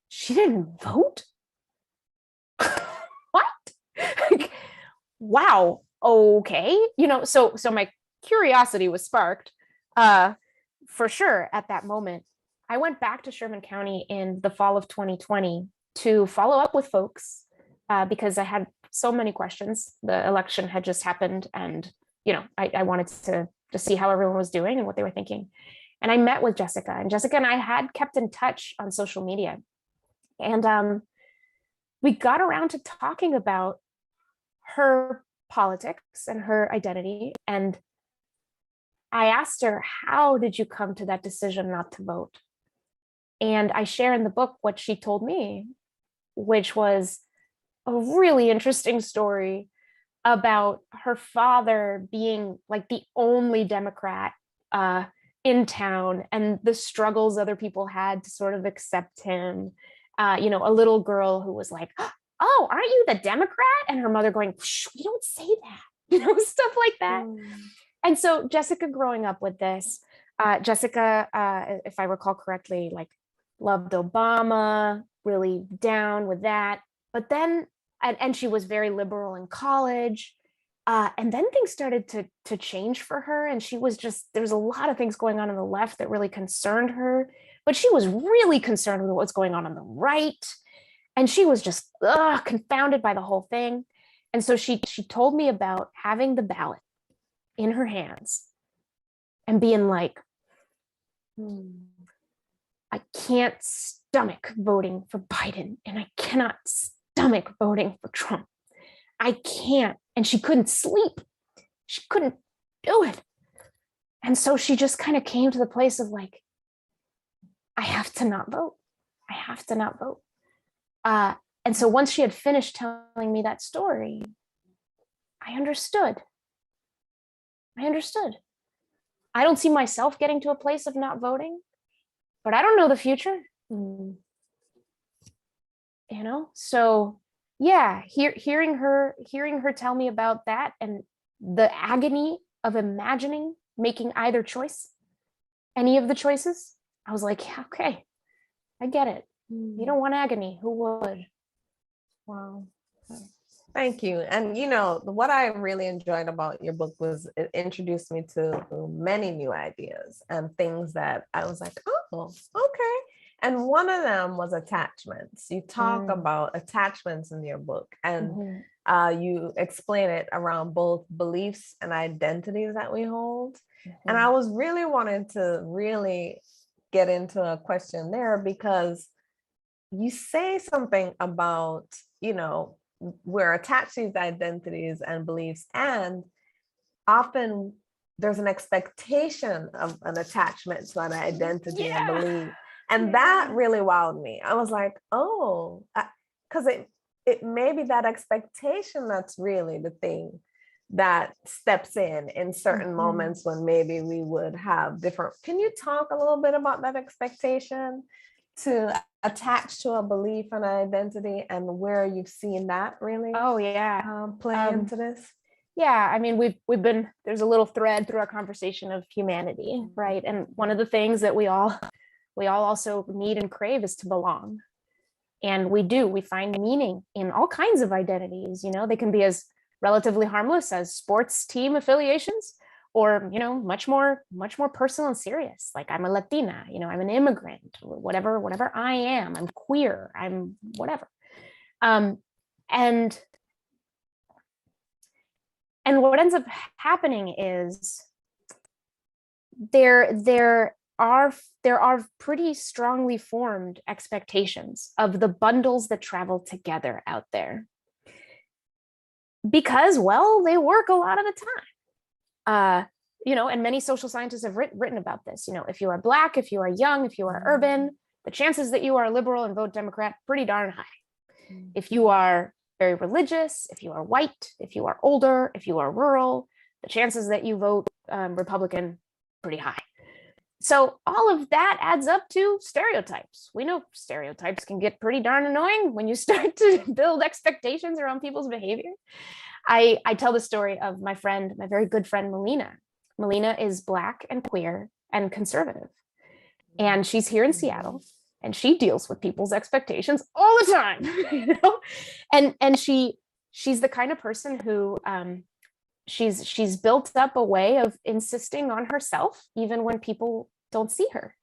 she didn't vote? What? Wow. Okay. You know, so my curiosity was sparked for sure at that moment. I went back to Sherman County in the fall of 2020 to follow up with folks because I had so many questions. The election had just happened, and you know, I wanted to see how everyone was doing and what they were thinking. And I met with Jessica, and Jessica and I had kept in touch on social media. And we got around to talking about her politics and her identity. And I asked her, how did you come to that decision not to vote? And I share in the book what she told me, which was a really interesting story about her father being like the only Democrat in town, and the struggles other people had to sort of accept him. You know, a little girl who was like, oh, aren't you the Democrat? And her mother going, we don't say that, you know, stuff like that. And so Jessica growing up with this, Jessica, if I recall correctly, like loved Obama, really down with that. But then, and she was very liberal in college. And then things started to change for her. And she was just, there was a lot of things going on the left that really concerned her. But she was really concerned with what's going on the right. And she was just confounded by the whole thing. And so she told me about having the ballot in her hands and being like, I can't stomach voting for Biden, and I cannot stomach voting for Trump. I can't. And she couldn't sleep. She couldn't do it. And so she just kind of came to the place of like, I have to not vote. I have to not vote. And so once she had finished telling me that story, I understood. I don't see myself getting to a place of not voting, but I don't know the future. You know, so yeah, hearing her tell me about that and the agony of imagining making either choice, any of the choices, I was like, yeah, okay, I get it. You don't want agony. Who would? Wow. Thank you. And you know, what I really enjoyed about your book was it introduced me to many new ideas and things that I was like, oh, okay. And one of them was attachments. You talk about attachments in your book, and you explain it around both beliefs and identities that we hold. And I was really wanting to really get into a question there, because you say something about, we're attached to these identities and beliefs, and often there's an expectation of an attachment to an identity and belief. And that really wowed me. I was like, oh, because it may be that expectation that's really the thing that steps in certain moments when maybe we would have different. Can you talk a little bit about that expectation to attach to a belief and identity, and where you've seen that really play into this? Yeah, I mean, we've been, there's a little thread through our conversation of humanity, right? And one of the things that we all also need and crave is to belong. And we find meaning in all kinds of identities. They can be as relatively harmless as sports team affiliations, or much more personal and serious, like I'm a Latina, I'm an immigrant, whatever I am, I'm queer, I'm whatever. And what ends up happening is there are pretty strongly formed expectations of the bundles that travel together out there, because, well, they work a lot of the time. And many social scientists have written about this. If you are Black, if you are young, if you are urban, the chances that you are liberal and vote Democrat, pretty darn high. If you are very religious, if you are white, if you are older, if you are rural, the chances that you vote Republican, pretty high. So all of that adds up to stereotypes. We know stereotypes can get pretty darn annoying when you start to build expectations around people's behavior. I tell the story of my very good friend, Melina. Melina is Black and queer and conservative. And she's here in Seattle, and she deals with people's expectations all the time, And she's the kind of person who she's built up a way of insisting on herself, even when people don't see her.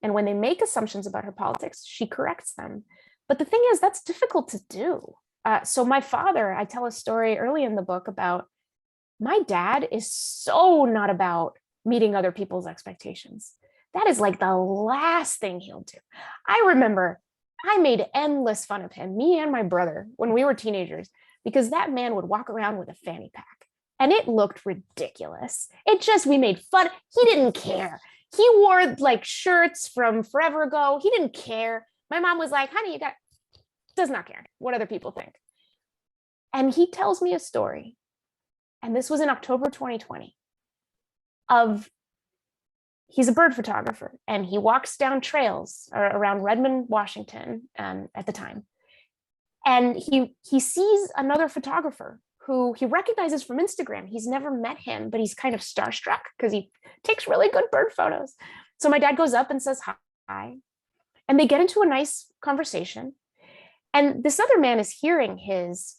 And when they make assumptions about her politics, she corrects them. But the thing is, that's difficult to do. So my father, I tell a story early in the book about, my dad is so not about meeting other people's expectations. That is like the last thing he'll do. I remember I made endless fun of him, me and my brother, when we were teenagers, because that man would walk around with a fanny pack. And it looked ridiculous. We made fun. He didn't care. He wore like shirts from forever ago. He didn't care. My mom was like, honey, does not care what other people think. And he tells me a story, and this was in October 2020, he's a bird photographer, and he walks down trails around Redmond, Washington at the time. And he sees another photographer who he recognizes from Instagram. He's never met him, but he's kind of starstruck because he takes really good bird photos. So my dad goes up and says hi, and they get into a nice conversation. And this other man is hearing his,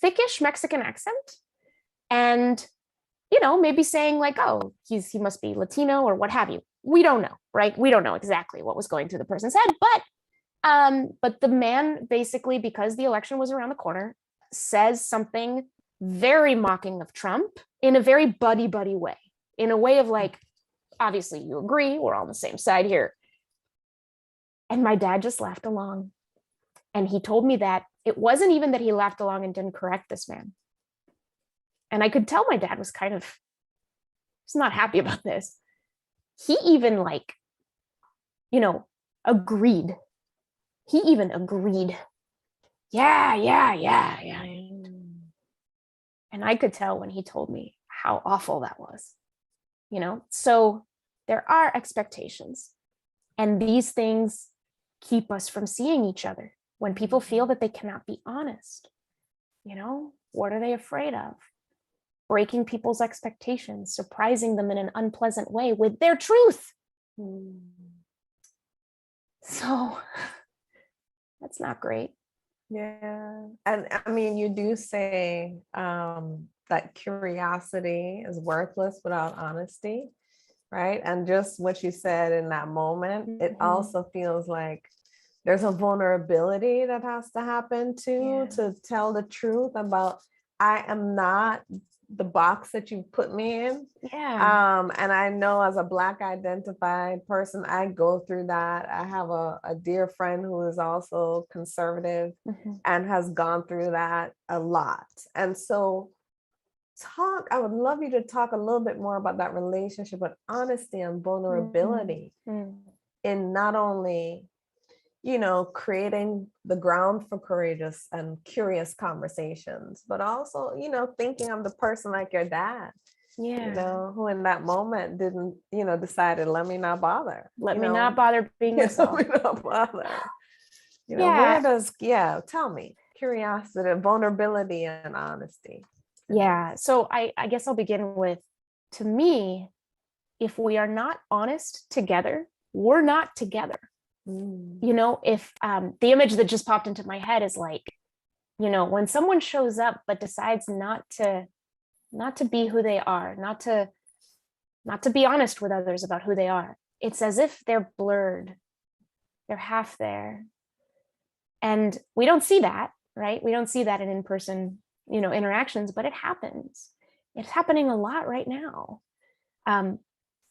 thickish Mexican accent, and, maybe saying like, oh, he must be Latino or what have you. We don't know, right? We don't know exactly what was going through the person's head, but the man basically, because the election was around the corner, says something very mocking of Trump in a very buddy way, in a way of like, obviously you agree, we're all on the same side here. And my dad just laughed along. And he told me that it wasn't even that he laughed along and didn't correct this man. And I could tell my dad was he's not happy about this. He even agreed. He even agreed. Yeah. And I could tell when he told me how awful that was, So there are expectations, and these things keep us from seeing each other. When people feel that they cannot be honest, what are they afraid of? Breaking people's expectations, surprising them in an unpleasant way with their truth. So that's not great. Yeah. And I mean, you do say that curiosity is worthless without honesty, right? And just what you said in that moment, it also feels like there's a vulnerability that has to happen too, to tell the truth about, I am not the box that you put me in. And I know as a Black identified person, I go through that. I have a dear friend who is also conservative and has gone through that a lot. And so I would love you to talk a little bit more about that relationship with honesty and vulnerability in not only, you know, creating the ground for courageous and curious conversations, but also, you know, thinking of the person like your dad, you know, who in that moment didn't, you know, decided, let me not bother. Let me not bother being myself. Let me not bother. You know, where does, tell me, curiosity, vulnerability, and honesty. Yeah. So I guess I'll begin with, to me, if we are not honest together, we're not together. You know, if the image that just popped into my head is like, you know, when someone shows up but decides not to be who they are, not to be honest with others about who they are, it's as if they're blurred, they're half there. And we don't see that, right? We don't see that in person, you know, interactions, but it happens. It's happening a lot right now.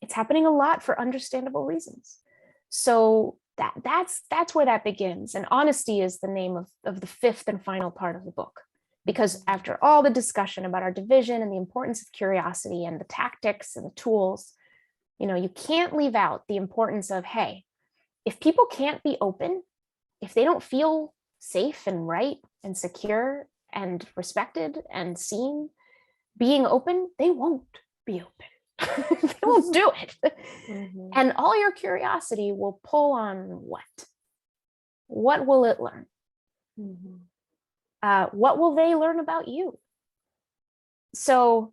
It's happening a lot for understandable reasons. So that's where that begins. And honesty is the name of the fifth and final part of the book, because after all the discussion about our division and the importance of curiosity and the tactics and the tools, you know, you can't leave out the importance of, hey, if people can't be open, if they don't feel safe and right and secure and respected and seen, being open, they won't be open. They won't do it. And all your curiosity will pull on what? What will it learn? What will they learn about you? So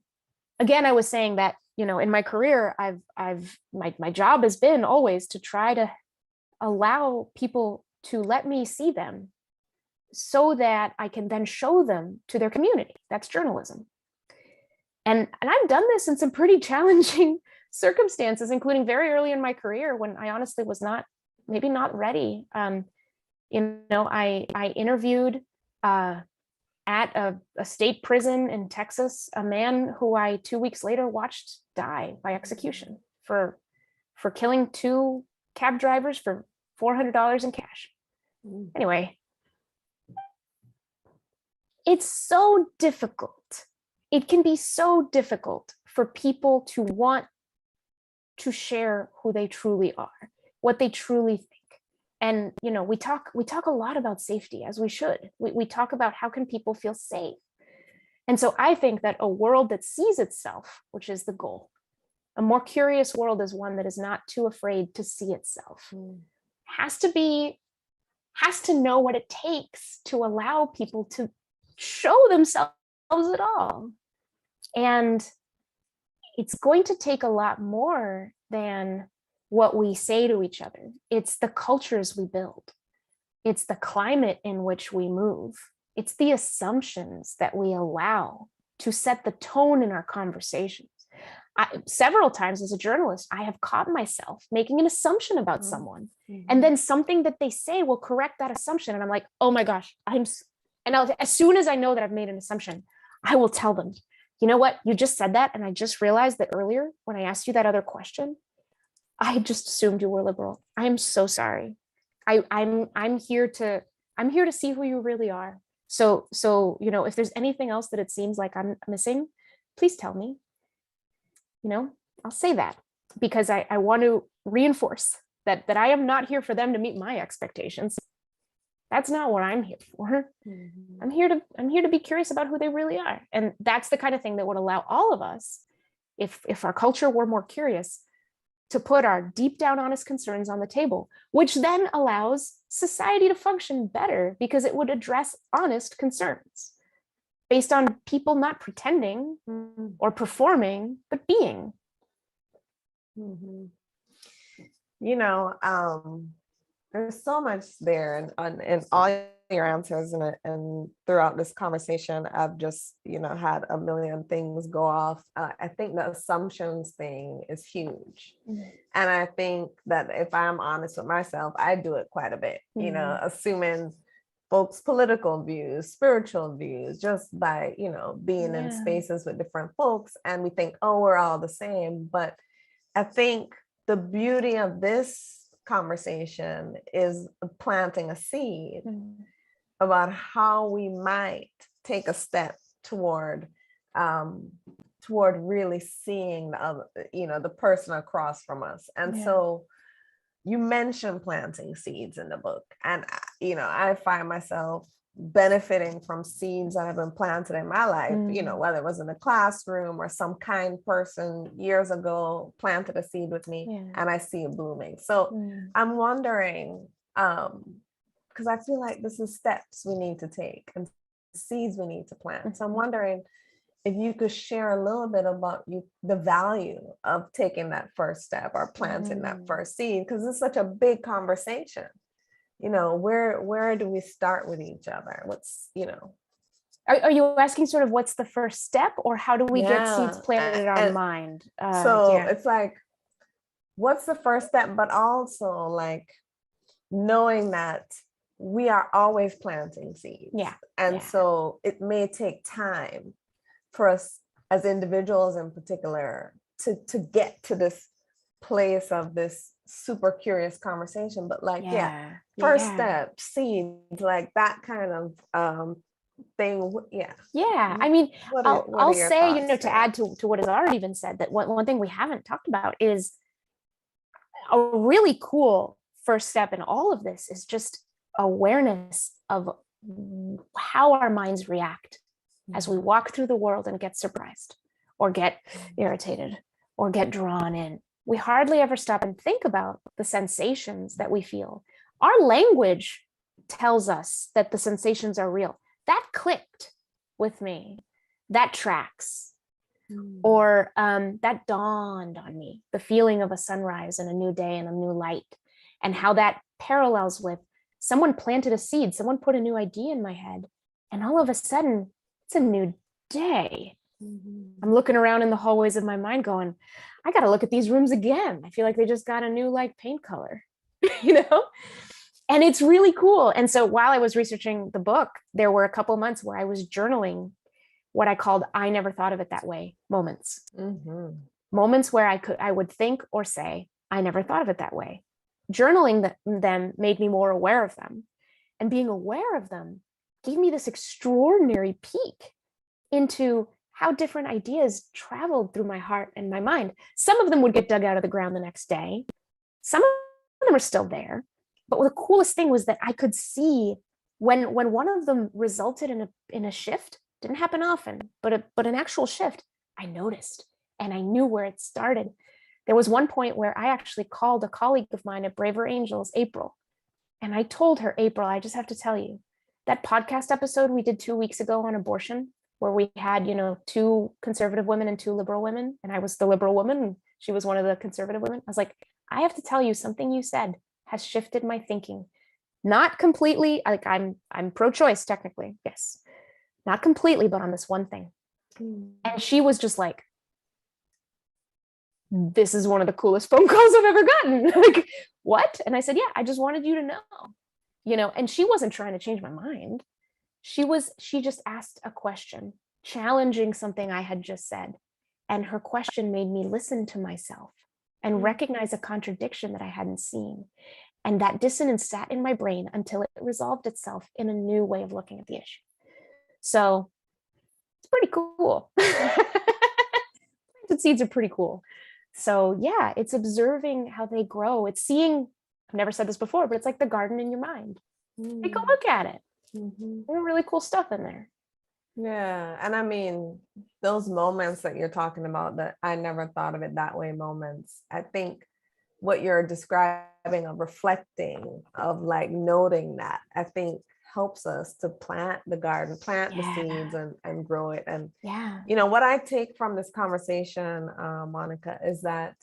again, I was saying that, you know, in my career, my job has been always to try to allow people to let me see them so that I can then show them to their community. That's journalism. And I've done this in some pretty challenging circumstances, including very early in my career when I honestly was maybe not ready. You know, I interviewed at a state prison in Texas, a man who I 2 weeks later watched die by execution for killing 2 cab drivers for $400 in cash. Anyway, it's so difficult. It can be so difficult for people to want to share who they truly are, what they truly think. And, you know, we talk a lot about safety, as we should. We talk about how can people feel safe. And so I think that a world that sees itself, which is the goal, a more curious world is one that is not too afraid to see itself, has to know what it takes to allow people to show themselves at all. And it's going to take a lot more than what we say to each other. It's the cultures we build. It's the climate in which we move. It's the assumptions that we allow to set the tone in our conversations. Several times as a journalist, I have caught myself making an assumption about someone, and then something that they say will correct that assumption. And I'm like, oh my gosh, as soon as I know that I've made an assumption, I will tell them, you know what, you just said that. And I just realized that earlier when I asked you that other question, I just assumed you were liberal. I'm so sorry. I'm here to see who you really are. So, you know, if there's anything else that it seems like I'm missing, please tell me. You know, I'll say that because I want to reinforce that I am not here for them to meet my expectations. That's not what I'm here for. I'm here to be curious about who they really are. And that's the kind of thing that would allow all of us, if our culture were more curious, to put our deep down honest concerns on the table, which then allows society to function better because it would address honest concerns based on people not pretending or performing, but being. You know, there's so much there, and all your answers, and throughout this conversation, I've just, had a million things go off. I think the assumptions thing is huge. And I think that if I'm honest with myself, I do it quite a bit, assuming folks' political views, spiritual views, just by, being in spaces with different folks. And we think, oh, we're all the same. But I think the beauty of this conversation is planting a seed about how we might take a step toward really seeing the person across from us. And so you mentioned planting seeds in the book, and I find myself benefiting from seeds that have been planted in my life, whether it was in the classroom or some kind person years ago planted a seed with me, and I see it blooming. So I'm wondering, because I feel like this is steps we need to take and seeds we need to plant. So I'm wondering if you could share a little bit about the value of taking that first step or planting that first seed, because it's such a big conversation. Where do we start with each other? Are you asking sort of what's the first step, or how do we get seeds planted in our mind? It's like, what's the first step, but also like knowing that we are always planting seeds. So it may take time for us as individuals in particular to get to this place of this super curious conversation, but first step, seeds, like that kind of thing. I mean, I'll say, to add to what has already been said, that one thing we haven't talked about is a really cool first step in all of this is just awareness of how our minds react as we walk through the world and get surprised or get irritated or get drawn in. We hardly ever stop and think about the sensations that we feel. Our language tells us that the sensations are real. That clicked with me. That tracks. Or that dawned on me, the feeling of a sunrise and a new day and a new light, and how that parallels with someone planted a seed, someone put a new idea in my head, and all of a sudden, it's a new day. I'm looking around in the hallways of my mind going, I got to look at these rooms again. I feel like they just got a new paint color, and it's really cool. And so while I was researching the book, there were a couple of months where I was journaling what I called I never thought of it that way moments. Moments where I would think or say, I never thought of it that way. Journaling them made me more aware of them. And being aware of them gave me this extraordinary peek into how different ideas traveled through my heart and my mind. Some of them would get dug out of the ground the next day. Some of them are still there. But the coolest thing was that I could see when one of them resulted in a shift. Didn't happen often, but an actual shift, I noticed, and I knew where it started. There was one point where I actually called a colleague of mine at Braver Angels, April, and I told her, April, I just have to tell you, that podcast episode we did 2 weeks ago on abortion, where we had, 2 conservative women and 2 liberal women, and I was the liberal woman, and she was one of the conservative women. I was like, I have to tell you, something you said has shifted my thinking. Not completely, I'm pro-choice technically, yes. Not completely, but on this one thing. And she was just like, this is one of the coolest phone calls I've ever gotten. Like, what? And I said, yeah, I just wanted you to know, and she wasn't trying to change my mind. She just asked a question, challenging something I had just said. And her question made me listen to myself and recognize a contradiction that I hadn't seen. And that dissonance sat in my brain until it resolved itself in a new way of looking at the issue. So it's pretty cool. Planted seeds are pretty cool. So yeah, it's observing how they grow. It's seeing, I've never said this before, but it's like the garden in your mind. Take a look at it. There's really cool stuff in there. Yeah. And I mean, those moments that you're talking about, that I never thought of it that way moments, I think what you're describing of reflecting, of noting that, I think helps us to plant the garden, plant the seeds and grow it. And, what I take from this conversation, Monica, is that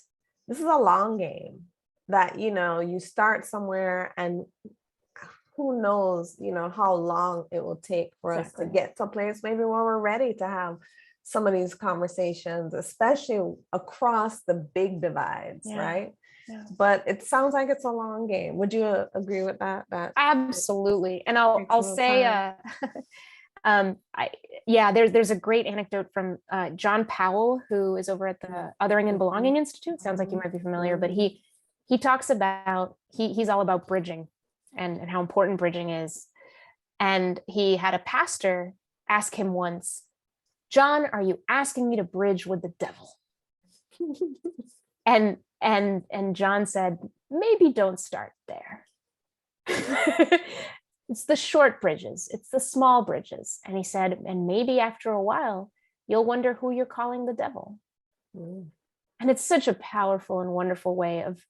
this is a long game, that, you start somewhere, and who knows, how long it will take for us to get to a place maybe where we're ready to have some of these conversations, especially across the big divides, right? Yeah. But it sounds like it's a long game. Would you agree with that? Absolutely. And I'll say, there's a great anecdote from John Powell, who is over at the Othering and Belonging Institute. Sounds like you might be familiar, but he talks about, he's all about bridging and how important bridging is. And he had a pastor ask him once, "John, are you asking me to bridge with the devil?" and John said, "Maybe don't start there." It's the short bridges, it's the small bridges. And he said, and maybe after a while, you'll wonder who you're calling the devil. And it's such a powerful and wonderful way of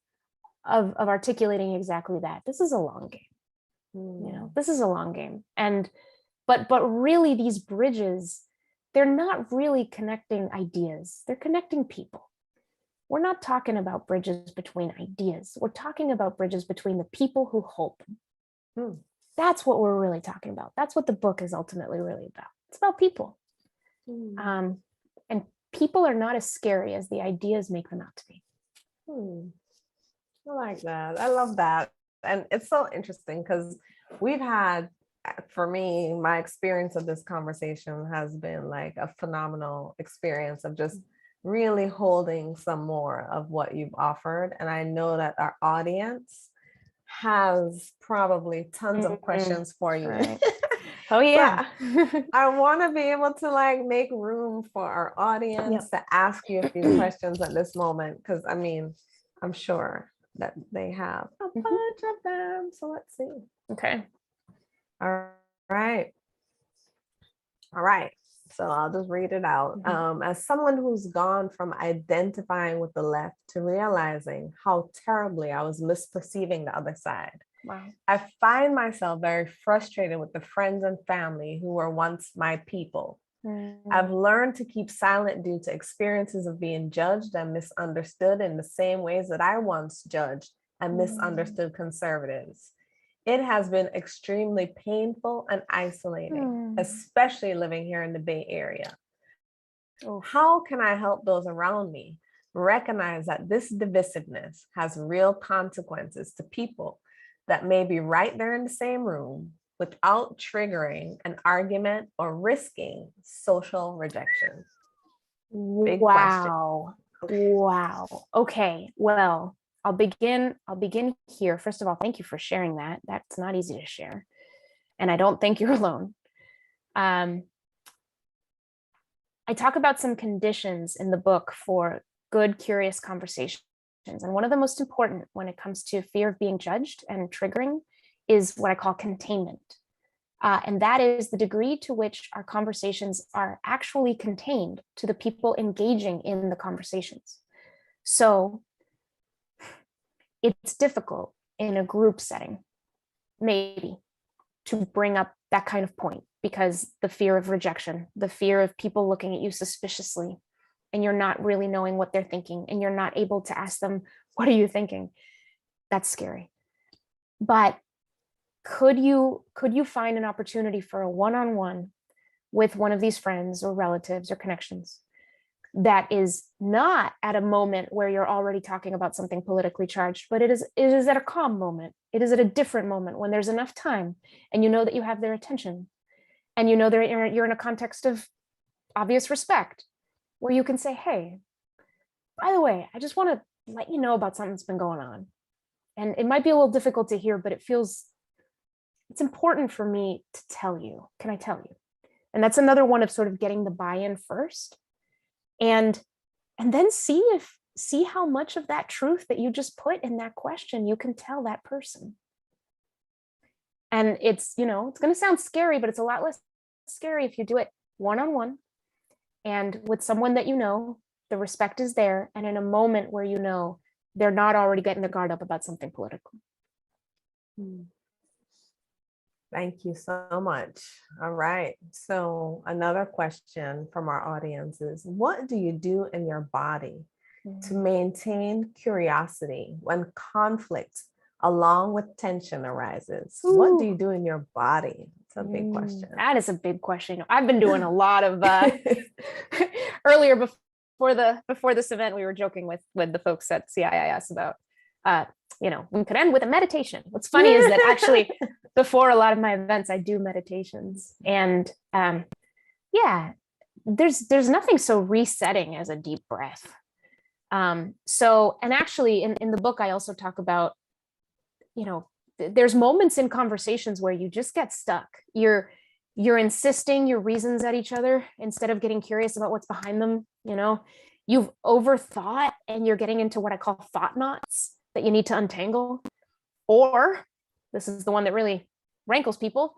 articulating exactly that. This is a long game. This is a long game. And but really these bridges, they're not really connecting ideas, they're connecting people. We're not talking about bridges between ideas. We're talking about bridges between the people who hold them. That's what we're really talking about. That's what the book is ultimately really about. It's about people. And people are not as scary as the ideas make them out to be. I like that. I love that. And it's so interesting because we've had, for me, my experience of this conversation has been like a phenomenal experience of just really holding some more of what you've offered. And I know that our audience has probably tons of questions for you. Right. Oh yeah. I want to be able to like make room for our audience to ask you a few questions at this moment, because I mean, I'm sure that they have a bunch of them. So let's see. Okay. All right. So I'll just read it out. As someone who's gone from identifying with the left to realizing how terribly I was misperceiving the other side, I find myself very frustrated with the friends and family who were once my people. I've learned to keep silent due to experiences of being judged and misunderstood in the same ways that I once judged and misunderstood conservatives. It has been extremely painful and isolating, especially living here in the Bay Area. How can I help those around me recognize that this divisiveness has real consequences to people that may be right there in the same room without triggering an argument or risking social rejection? Big wow. Okay. Well, I'll begin here. First of all, thank you for sharing that. That's not easy to share. And I don't think you're alone. I talk about some conditions in the book for good, curious conversations. And one of the most important when it comes to fear of being judged and triggering is what I call containment. And that is the degree to which our conversations are actually contained to the people engaging in the conversations. So it's difficult in a group setting, maybe, to bring up that kind of point because the fear of rejection, the fear of people looking at you suspiciously, and you're not really knowing what they're thinking, and you're not able to ask them, "What are you thinking?" That's scary. But could you find an opportunity for a one-on-one with one of these friends or relatives or connections that is not at a moment where you're already talking about something politically charged, but it is at a calm moment. It is at a different moment when there's enough time and you know that you have their attention and you know you're in a context of obvious respect where you can say, "Hey, by the way, I just want to let you know about something that's been going on. And it might be a little difficult to hear, but it's important for me to tell you. Can I tell you?" And that's another one of sort of getting the buy-in first. And then see how much of that truth that you just put in that question you can tell that person. And it's going to sound scary, but it's a lot less scary if you do it one-on-one and with someone that the respect is there, and in a moment where they're not already getting their guard up about something political. Thank you so much. All right. So another question from our audience is, what do you do in your body to maintain curiosity when conflict along with tension arises. Ooh. What do you do in your body? It's a big question. That is a big question. I've been doing a lot of earlier before this event, we were joking with the folks at CIIS about we could end with a meditation. What's funny is that actually before a lot of my events, I do meditations. And there's nothing so resetting as a deep breath. And actually in the book, I also talk about, there's moments in conversations where you just get stuck. You're insisting your reasons at each other instead of getting curious about what's behind them. You've overthought and you're getting into what I call thought knots that you need to untangle. Or this is the one that really rankles people.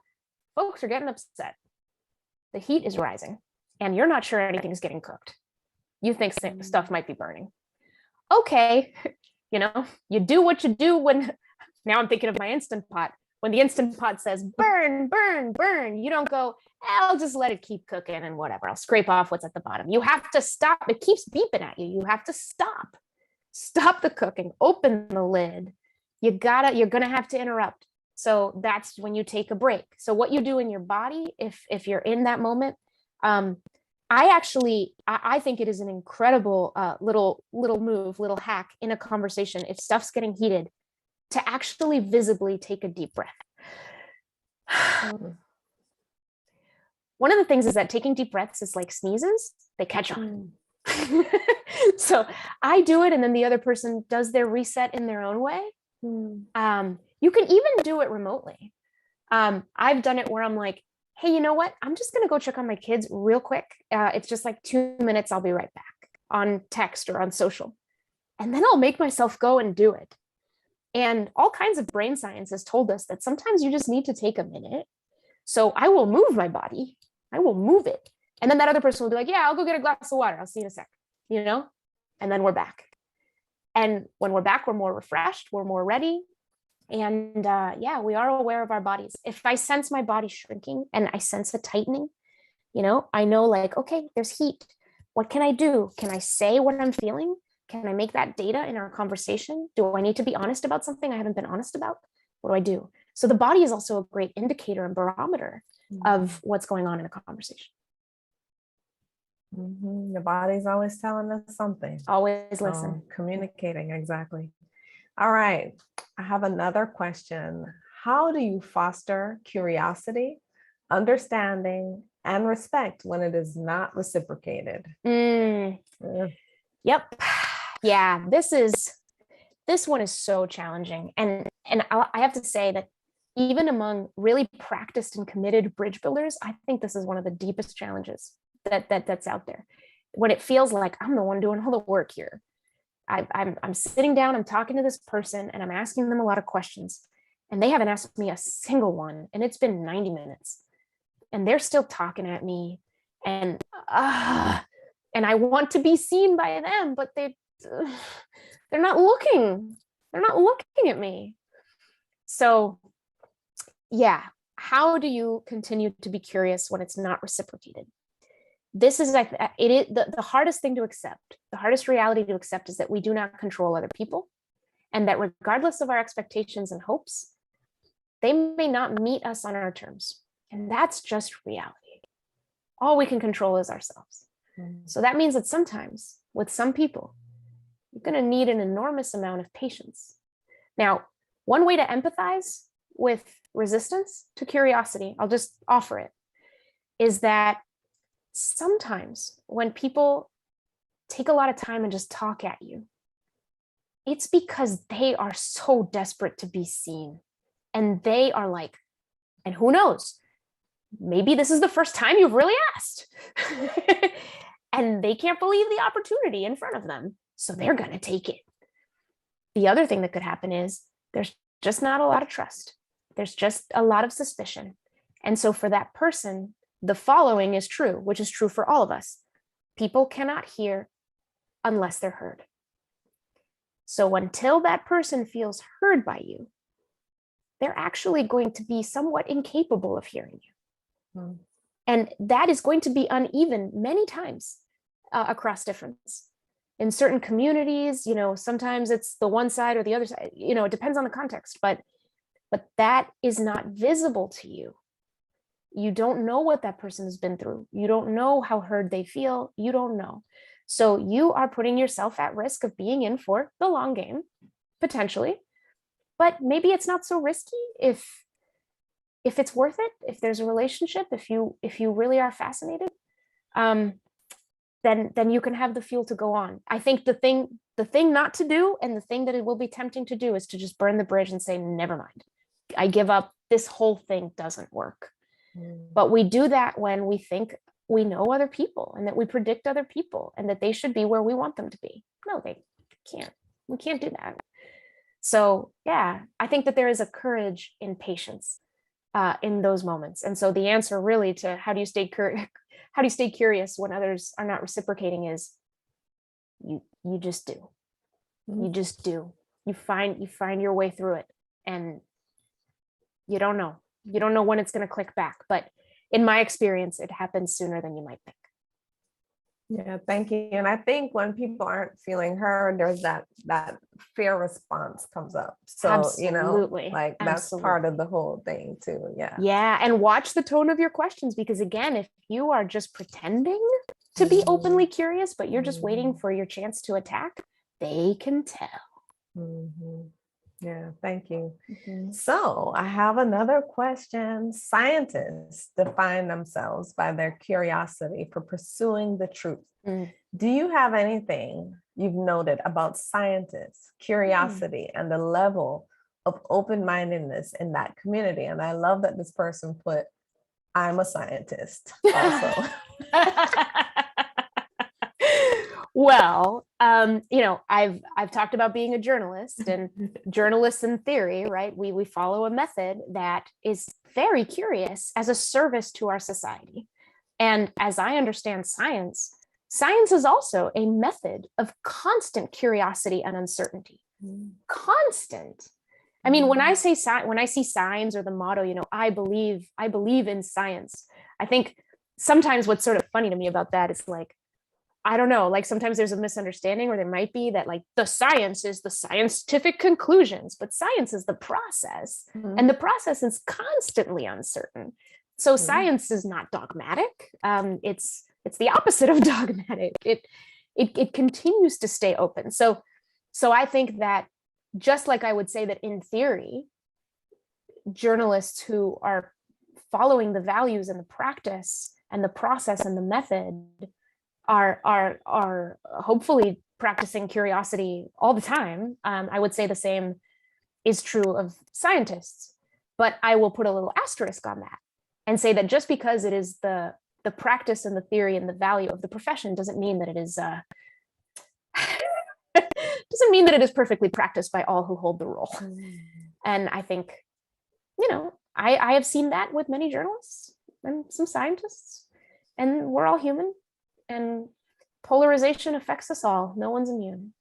Folks are getting upset. The heat is rising and you're not sure anything's getting cooked. You think stuff might be burning. Okay. You do what you do when, now I'm thinking of my Instant Pot. When the Instant Pot says burn, burn, burn, you don't go, I'll just let it keep cooking and whatever. I'll scrape off what's at the bottom. You have to stop. It keeps beeping at you. You have to stop. Stop the cooking. Open the lid. You're gonna have to interrupt. So that's when you take a break. So what you do in your body, if you're in that moment, I think it is an incredible little move, little hack in a conversation. If stuff's getting heated, to actually visibly take a deep breath. One of the things is that taking deep breaths is like sneezes, they catch on. So I do it and then the other person does their reset in their own way. You can even do it remotely. I've done it where I'm like, hey, you know what? I'm just going to go check on my kids real quick. It's just like 2 minutes. I'll be right back on text or on social. And then I'll make myself go and do it. And all kinds of brain science has told us that sometimes you just need to take a minute. So I will move my body. I will move it. And then that other person will be like, yeah, I'll go get a glass of water. I'll see you in a sec, and then we're back. And when we're back, we're more refreshed. We're more ready. And we are aware of our bodies. If I sense my body shrinking and I sense a tightening, I know like, okay, there's heat. What can I do? Can I say what I'm feeling? Can I make that data in our conversation? Do I need to be honest about something I haven't been honest about? What do I do? So the body is also a great indicator and barometer of what's going on in a conversation. The body's always telling us something. Always listen. Communicating, exactly. All right. I have another question. How do you foster curiosity, understanding, and respect when it is not reciprocated? Yep. Yeah, this one is so challenging. And I have to say that even among really practiced and committed bridge builders, I think this is one of the deepest challenges that's out there. When it feels like I'm the one doing all the work here. I'm sitting down, I'm talking to this person and I'm asking them a lot of questions and they haven't asked me a single one. And it's been 90 minutes and they're still talking at me and I want to be seen by them, but they're not looking. They're not looking at me. So yeah, how do you continue to be curious when it's not reciprocated? This is the hardest thing to accept. The hardest reality to accept is that we do not control other people and that regardless of our expectations and hopes, they may not meet us on our terms. And that's just reality. All we can control is ourselves. So that means that sometimes with some people, you're going to need an enormous amount of patience. Now, one way to empathize with resistance to curiosity, I'll just offer it, is that sometimes when people take a lot of time and just talk at you, it's because they are so desperate to be seen. And they are like, and who knows, maybe this is the first time you've really asked. And they can't believe the opportunity in front of them. So they're going to take it. The other thing that could happen is there's just not a lot of trust. There's just a lot of suspicion. And so for that person, the following is true, which is true for all of us. People cannot hear unless they're heard. So until that person feels heard by you, they're actually going to be somewhat incapable of hearing you. And that is going to be uneven many times across difference. in certain communities, sometimes it's the one side or the other side, it depends on the context, but that is not visible to you. You don't know what that person has been through. You don't know how heard they feel. You don't know. So you are putting yourself at risk of being in for the long game, potentially, but maybe it's not so risky if it's worth it, if there's a relationship, if you really are fascinated, then you can have the fuel to go on. I think the thing not to do, and the thing that it will be tempting to do, is to just burn the bridge and say, never mind, I give up. This whole thing doesn't work. But we do that when we think we know other people and that we predict other people and that they should be where we want them to be. No, they can't. We can't do that. So yeah, I think that there is a courage in patience in those moments. And so the answer really to how do you stay curious when others are not reciprocating is you just do. You just do. You find your way through it, and you don't know when it's going to click back, but in my experience, it happens sooner than you might think. Yeah, thank you. And I think when people aren't feeling heard, there's that fear response comes up. So, Absolutely. Like that's part of the whole thing too. Yeah. Yeah. And watch the tone of your questions, because again, if you are just pretending to be openly curious, but you're just waiting for your chance to attack, they can tell. Yeah, thank you. So I have another question. Scientists define themselves by their curiosity for pursuing the truth. Do you have anything you've noted about scientists' curiosity and the level of open-mindedness in that community? And I love that this person put, I'm a scientist also. Well, I've talked about being a journalist, and journalists in theory, right? We follow a method that is very curious as a service to our society. And as I understand science is also a method of constant curiosity and uncertainty. Constant. I mean, when I see signs or the motto, I believe in science. I think sometimes what's sort of funny to me about that is like, I don't know, like sometimes there's a misunderstanding, or there might be that like the science is the scientific conclusions, but science is the process, and the process is constantly uncertain. So science is not dogmatic. It's the opposite of dogmatic. It continues to stay open. So I think that just like I would say that in theory, journalists who are following the values and the practice and the process and the method are hopefully practicing curiosity all the time. I would say the same is true of scientists, but I will put a little asterisk on that and say that just because it is the practice and the theory and the value of the profession doesn't mean that it is doesn't mean that it is perfectly practiced by all who hold the role. And I think, I have seen that with many journalists and some scientists, and we're all human. And polarization affects us all. No one's immune.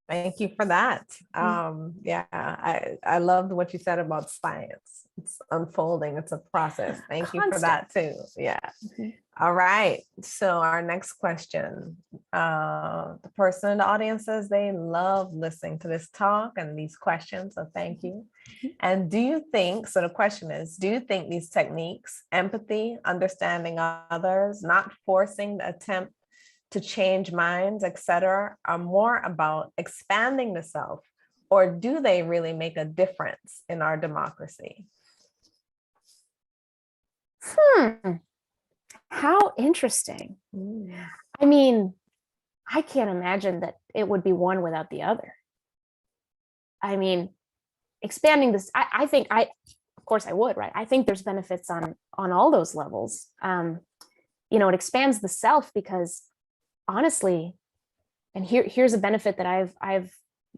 Thank you for that. Yeah, I loved what you said about science. It's unfolding. It's a process. Thank you for that too. Yeah. All right. So our next question, the person in the audience says they love listening to this talk and these questions. So thank you. And do you think, so the question is, do you think these techniques, empathy, understanding others, not forcing the attempt to change minds, etc., are more about expanding the self, or do they really make a difference in our democracy? How interesting. I mean, I can't imagine that it would be one without the other. I mean, expanding this, I think of course I would, right? I think there's benefits on all those levels. It expands the self because honestly, and here's a benefit that I've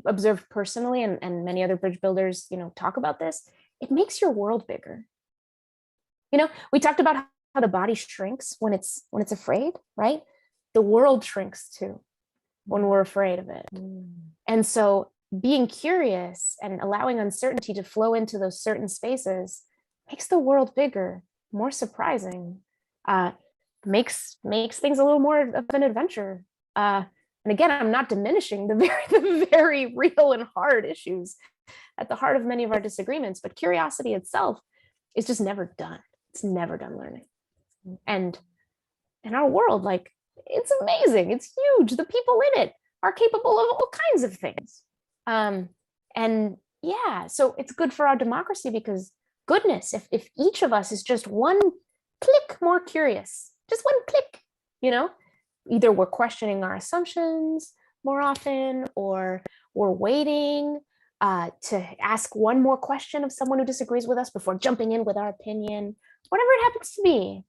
observed personally, and many other bridge builders, talk about this. It makes your world bigger. We talked about how the body shrinks when it's afraid, right? The world shrinks too when we're afraid of it. And so being curious and allowing uncertainty to flow into those certain spaces makes the world bigger, more surprising. makes things a little more of an adventure. And again, I'm not diminishing the very real and hard issues at the heart of many of our disagreements, but curiosity itself is just never done. It's never done learning. And in our world, like, it's amazing. It's huge. The people in it are capable of all kinds of things. And yeah, so it's good for our democracy because goodness, if each of us is just one click more curious, just one click, either we're questioning our assumptions more often, or we're waiting to ask one more question of someone who disagrees with us before jumping in with our opinion, whatever it happens to be,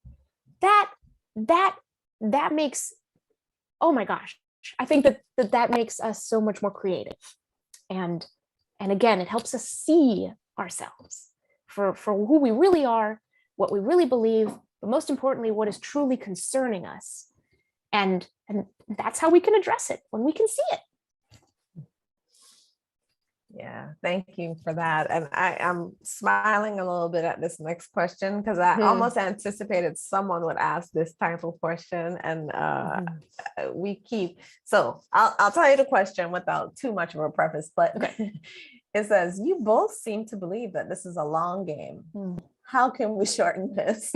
that makes, oh my gosh, I think that makes us so much more creative. And again, it helps us see ourselves for who we really are, what we really believe, but most importantly, what is truly concerning us. And that's how we can address it, when we can see it. Yeah, thank you for that. And I'm smiling a little bit at this next question because I almost anticipated someone would ask this type of question. And so I'll tell you the question without too much of a preface, but it says, you both seem to believe that this is a long game. How can we shorten this?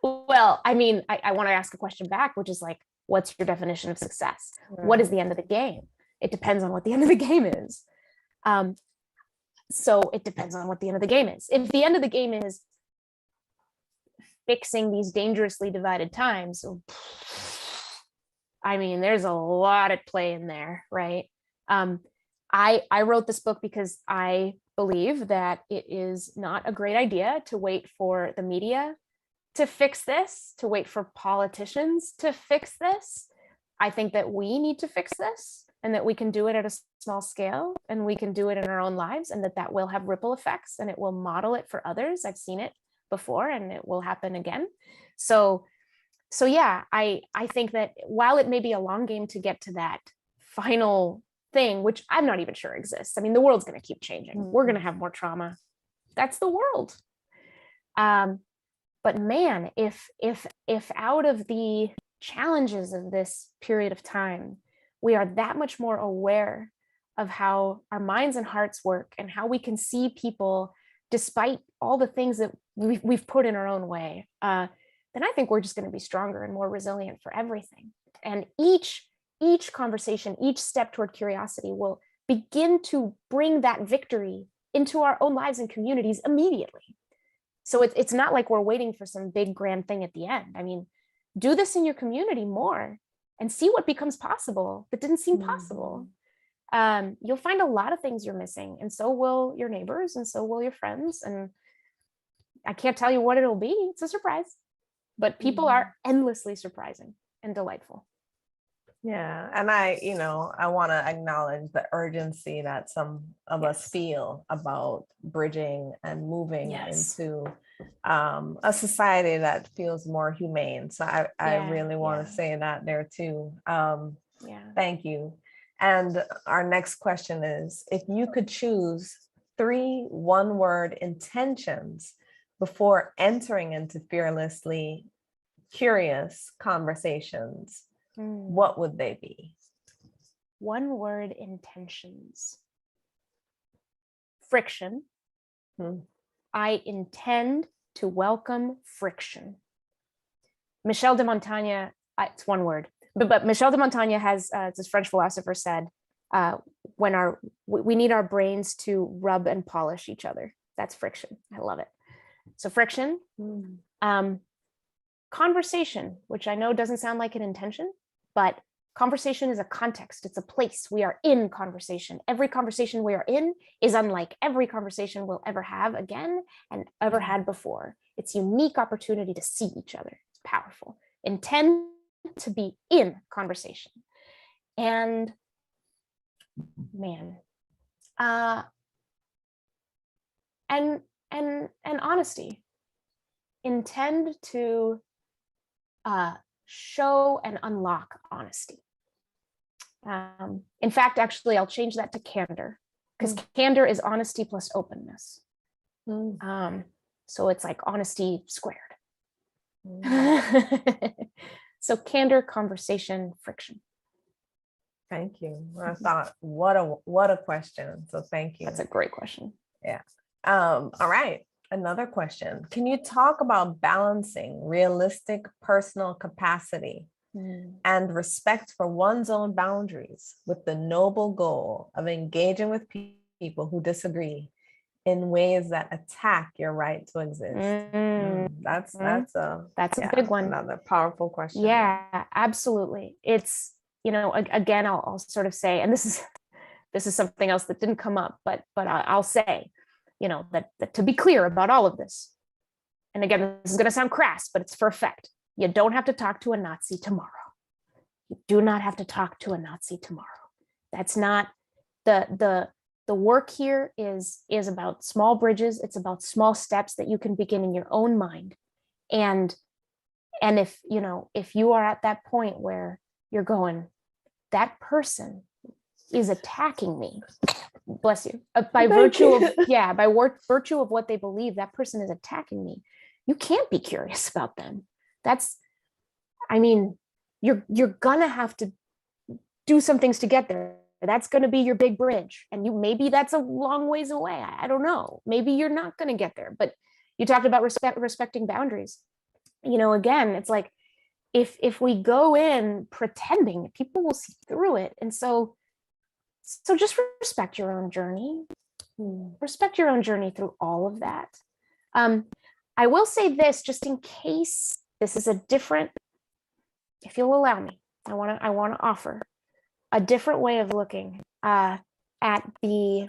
Well, I mean, I want to ask a question back, which is like, what's your definition of success? What is the end of the game? It depends on what the end of the game is. So it depends on what the end of the game is. If the end of the game is fixing these dangerously divided times, I mean, there's a lot at play in there, right? I wrote this book because I believe that it is not a great idea to wait for the media to fix this, to wait for politicians to fix this. I think that we need to fix this, and that we can do it at a small scale, and we can do it in our own lives, and that will have ripple effects, and it will model it for others. I've seen it before, and it will happen again. So yeah, I think that while it may be a long game to get to that final thing, which I'm not even sure exists. I mean, the world's going to keep changing. We're going to have more trauma. That's the world. But man, if out of the challenges of this period of time, we are that much more aware of how our minds and hearts work, and how we can see people despite all the things that we've put in our own way, then I think we're just going to be stronger and more resilient for everything. And each conversation, each step toward curiosity will begin to bring that victory into our own lives and communities immediately. So it's not like we're waiting for some big grand thing at the end. I mean, do this in your community more and see what becomes possible that didn't seem possible. You'll find a lot of things you're missing, and so will your neighbors, and so will your friends. And I can't tell you what it'll be. It's a surprise, but people are endlessly surprising and delightful. Yeah. And I want to acknowledge the urgency that some of us feel about bridging and moving into a society that feels more humane. So I really want to say that there too. Thank you. And our next question is, if you could choose 3 one-word intentions before entering into fearlessly curious conversations, what would they be? One-word intentions. Friction. I intend to welcome friction. Michel de Montaigne, it's one word, but Michel de Montaigne has, this French philosopher said, we need our brains to rub and polish each other. That's friction. I love it. So friction. Conversation, which I know doesn't sound like an intention, but conversation is a context. It's a place. We are in conversation. Every conversation we are in is unlike every conversation we'll ever have again and ever had before. It's a unique opportunity to see each other. It's powerful. Intend to be in conversation. And man, and honesty. Intend to show and unlock honesty. In fact, actually, I'll change that to candor, because candor is honesty plus openness. So it's like honesty squared. So candor, conversation, friction. Thank you. I thought, what a question. So thank you. That's a great question. Yeah. All right. Another question. Can you talk about balancing realistic personal capacity and respect for one's own boundaries with the noble goal of engaging with people who disagree in ways that attack your right to exist? That's a big one. Another powerful question. Yeah, absolutely. It's, again, I'll sort of say, and this is something else that didn't come up, but I'll say, that to be clear about all of this, and again, this is going to sound crass, but it's for effect. You don't have to talk to a Nazi tomorrow. You do not have to talk to a Nazi tomorrow. That's not the work here is about small bridges. It's about small steps that you can begin in your own mind. And if you are at that point where you're going, that person is attacking me, bless you, by virtue of what they believe, that person is attacking me. You can't be curious about them. You're gonna have to do some things to get there. That's going to be your big bridge. And maybe that's a long ways away. I don't know. Maybe you're not going to get there. But you talked about respecting boundaries. Again, it's like if we go in pretending, people will see through it. And so just respect your own journey. Respect your own journey through all of that. I will say this, just in case this is a different, if you'll allow me, I want to offer a different way of looking at the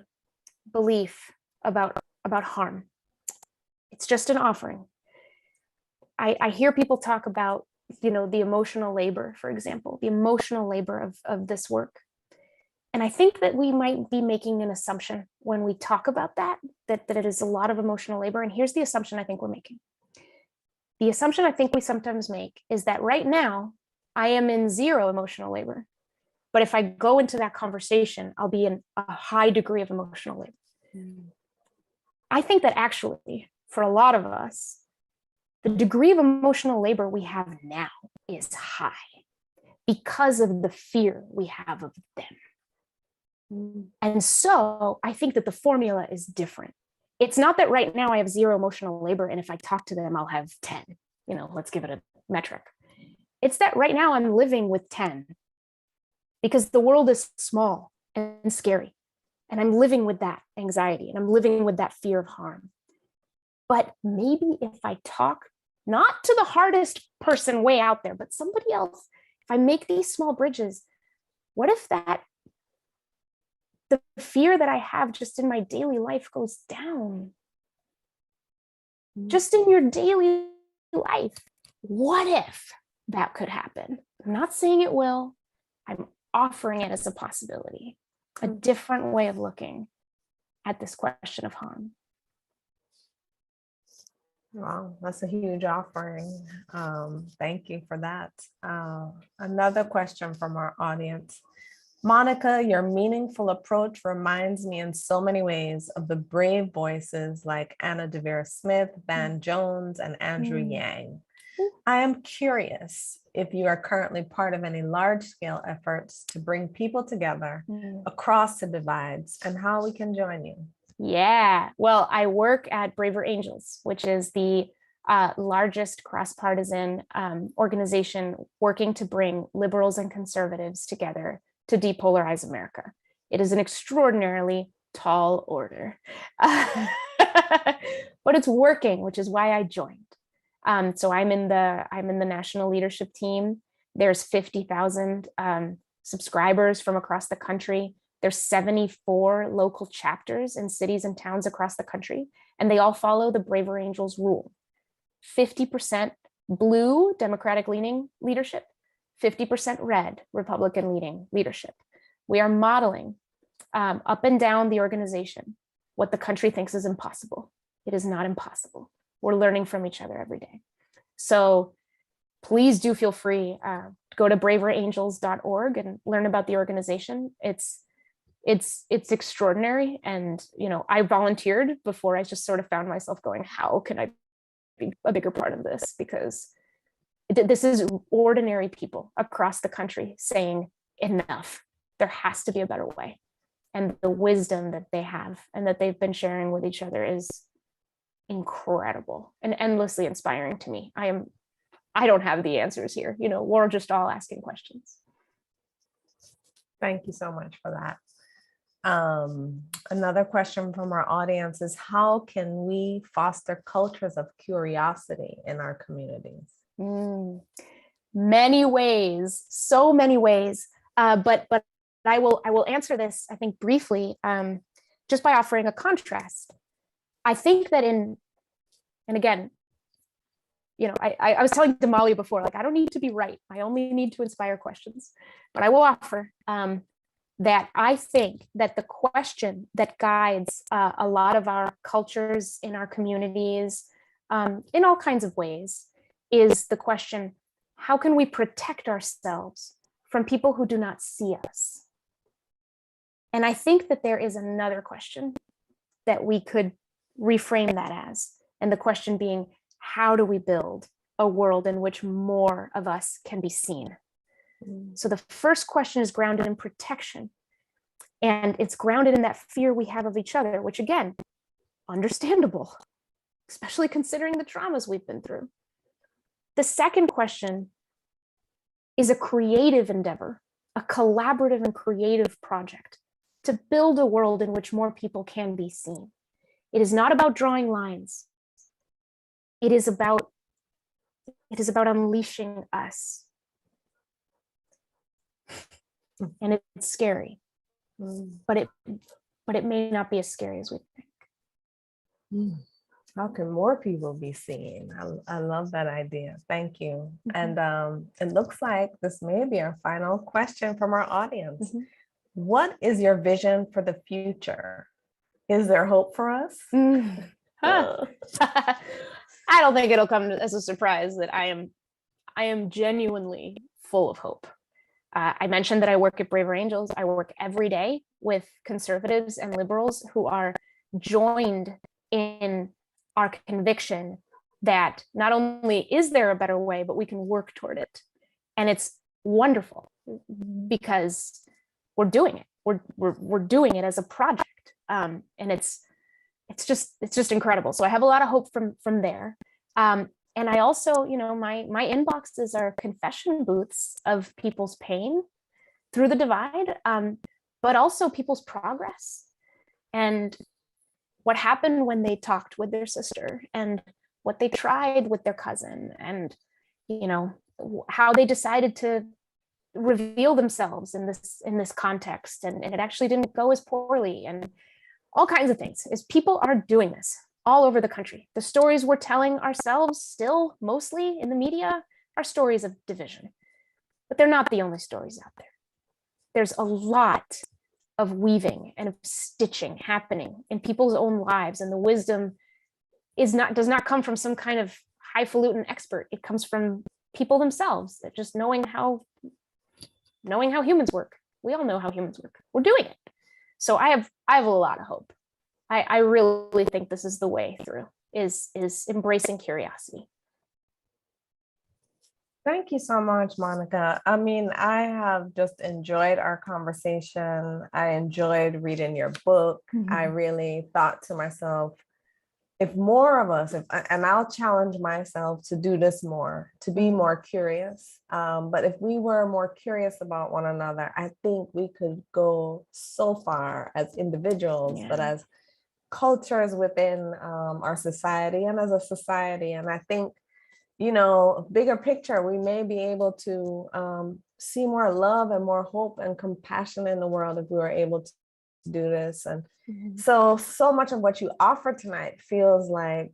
belief about harm. It's just an offering. I hear people talk about, the emotional labor, for example, the emotional labor of this work. And I think that we might be making an assumption when we talk about that it is a lot of emotional labor. And here's the assumption I think we're making. The assumption I think we sometimes make is that right now I am in zero emotional labor. But if I go into that conversation, I'll be in a high degree of emotional labor. I think that actually, for a lot of us, the degree of emotional labor we have now is high because of the fear we have of them. And so I think that the formula is different. It's not that right now I have zero emotional labor, and if I talk to them, I'll have 10. Let's give it a metric. It's that right now I'm living with 10. Because the world is small and scary. And I'm living with that anxiety and I'm living with that fear of harm. But maybe if I talk not to the hardest person way out there, but somebody else, if I make these small bridges, what if the fear that I have just in my daily life goes down? Just in your daily life, what if that could happen? I'm not saying it will. I'm offering it as a possibility, a different way of looking at this question of harm. Wow, that's a huge offering. Thank you for that. Another question from our audience. Monica, your meaningful approach reminds me in so many ways of the brave voices like Anna Devere Smith, Van Jones, and Andrew Yang. I am curious if you are currently part of any large-scale efforts to bring people together across the divides and how we can join you. Yeah, well, I work at Braver Angels, which is the largest cross-partisan organization working to bring liberals and conservatives together to depolarize America. It is an extraordinarily tall order, but it's working, which is why I joined. So I'm in the national leadership team. There's 50,000 subscribers from across the country. There's 74 local chapters in cities and towns across the country, and they all follow the Braver Angels rule. 50% blue Democratic leaning leadership, 50% red Republican leaning leadership. We are modeling up and down the organization what the country thinks is impossible. It is not impossible. We're learning from each other every day. So please do feel free, go to braverangels.org and learn about the organization. It's extraordinary. And, I volunteered before I just sort of found myself going, how can I be a bigger part of this? Because This is ordinary people across the country saying, enough, there has to be a better way. And the wisdom that they have and that they've been sharing with each other is incredible and endlessly inspiring to me. I don't have the answers here. We're just all asking questions. Thank you so much for that. Another question from our audience is, how can we foster cultures of curiosity in our communities? Many ways, so many ways. But I will answer this, I think, briefly, just by offering a contrast. I think that and again, I was telling Damali before, like, I don't need to be right. I only need to inspire questions. But I will offer that I think that the question that guides a lot of our cultures in our communities, in all kinds of ways, is the question, how can we protect ourselves from people who do not see us? And I think that there is another question that we could reframe that as, and the question being, how do we build a world in which more of us can be seen? So the first question is grounded in protection, and it's grounded in that fear we have of each other, which, again, understandable, especially considering the traumas we've been through. The second question is a creative endeavor, a collaborative and creative project to build a world in which more people can be seen. It is not about drawing lines. It is about unleashing us. And it's scary, but it may not be as scary as we think. How can more people be seen? I love that idea. Thank you. And it looks like this may be our final question from our audience. What is your vision for the future? Is there hope for us? I don't think it'll come as a surprise that I am genuinely full of hope. I mentioned that I work at Braver Angels. I work every day with conservatives and liberals who are joined in our conviction that not only is there a better way, but we can work toward it. And it's wonderful because we're doing it. We're doing it as a project. And it's just incredible. So I have a lot of hope from there. And I also, my inboxes are confession booths of people's pain through the divide, but also people's progress and what happened when they talked with their sister and what they tried with their cousin and, how they decided to reveal themselves in this context. And it actually didn't go as poorly and all kinds of things. Is people are doing this all over the country. The stories we're telling ourselves still mostly in the media are stories of division, but they're not the only stories out there. There's a lot of weaving and of stitching happening in people's own lives, and the wisdom does not come from some kind of highfalutin expert. It comes from people themselves, that just knowing how humans work. We all know how humans work. We're doing it. So I have a lot of hope. I really think this is the way through, is embracing curiosity. Thank you so much, Monica. I mean, I have just enjoyed our conversation. I enjoyed reading your book. I really thought to myself, if more of us, and I'll challenge myself to do this more, to be more curious. But if we were more curious about one another, I think we could go so far as individuals, but as cultures within our society and as a society. And I think, bigger picture, we may be able to see more love and more hope and compassion in the world if we were able to do this. And so much of what you offer tonight feels like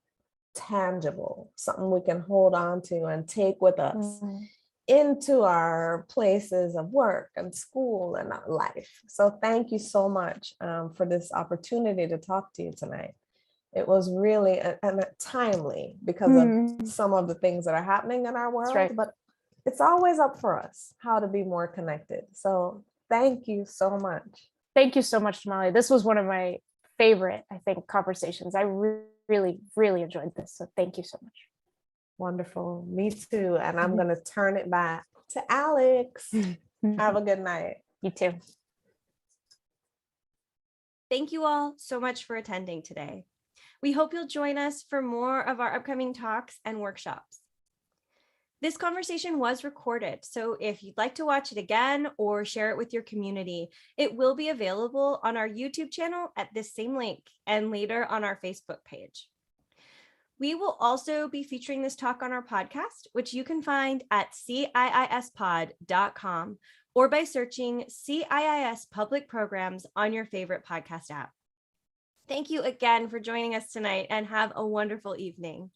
tangible, something we can hold on to and take with us into our places of work and school and life. So thank you so much for this opportunity to talk to you tonight. It was really timely because of some of the things that are happening in our world, but it's always up for us how to be more connected. So thank you so much. Thank you so much, Damali. This was one of my favorite, I think, conversations. I really, really enjoyed this. So thank you so much. Wonderful. Me too. And I'm going to turn it back to Alex. Have a good night. You too. Thank you all so much for attending today. We hope you'll join us for more of our upcoming talks and workshops. This conversation was recorded, so if you'd like to watch it again or share it with your community, it will be available on our YouTube channel at this same link and later on our Facebook page. We will also be featuring this talk on our podcast, which you can find at CIISpod.com or by searching CIIS Public Programs on your favorite podcast app. Thank you again for joining us tonight and have a wonderful evening.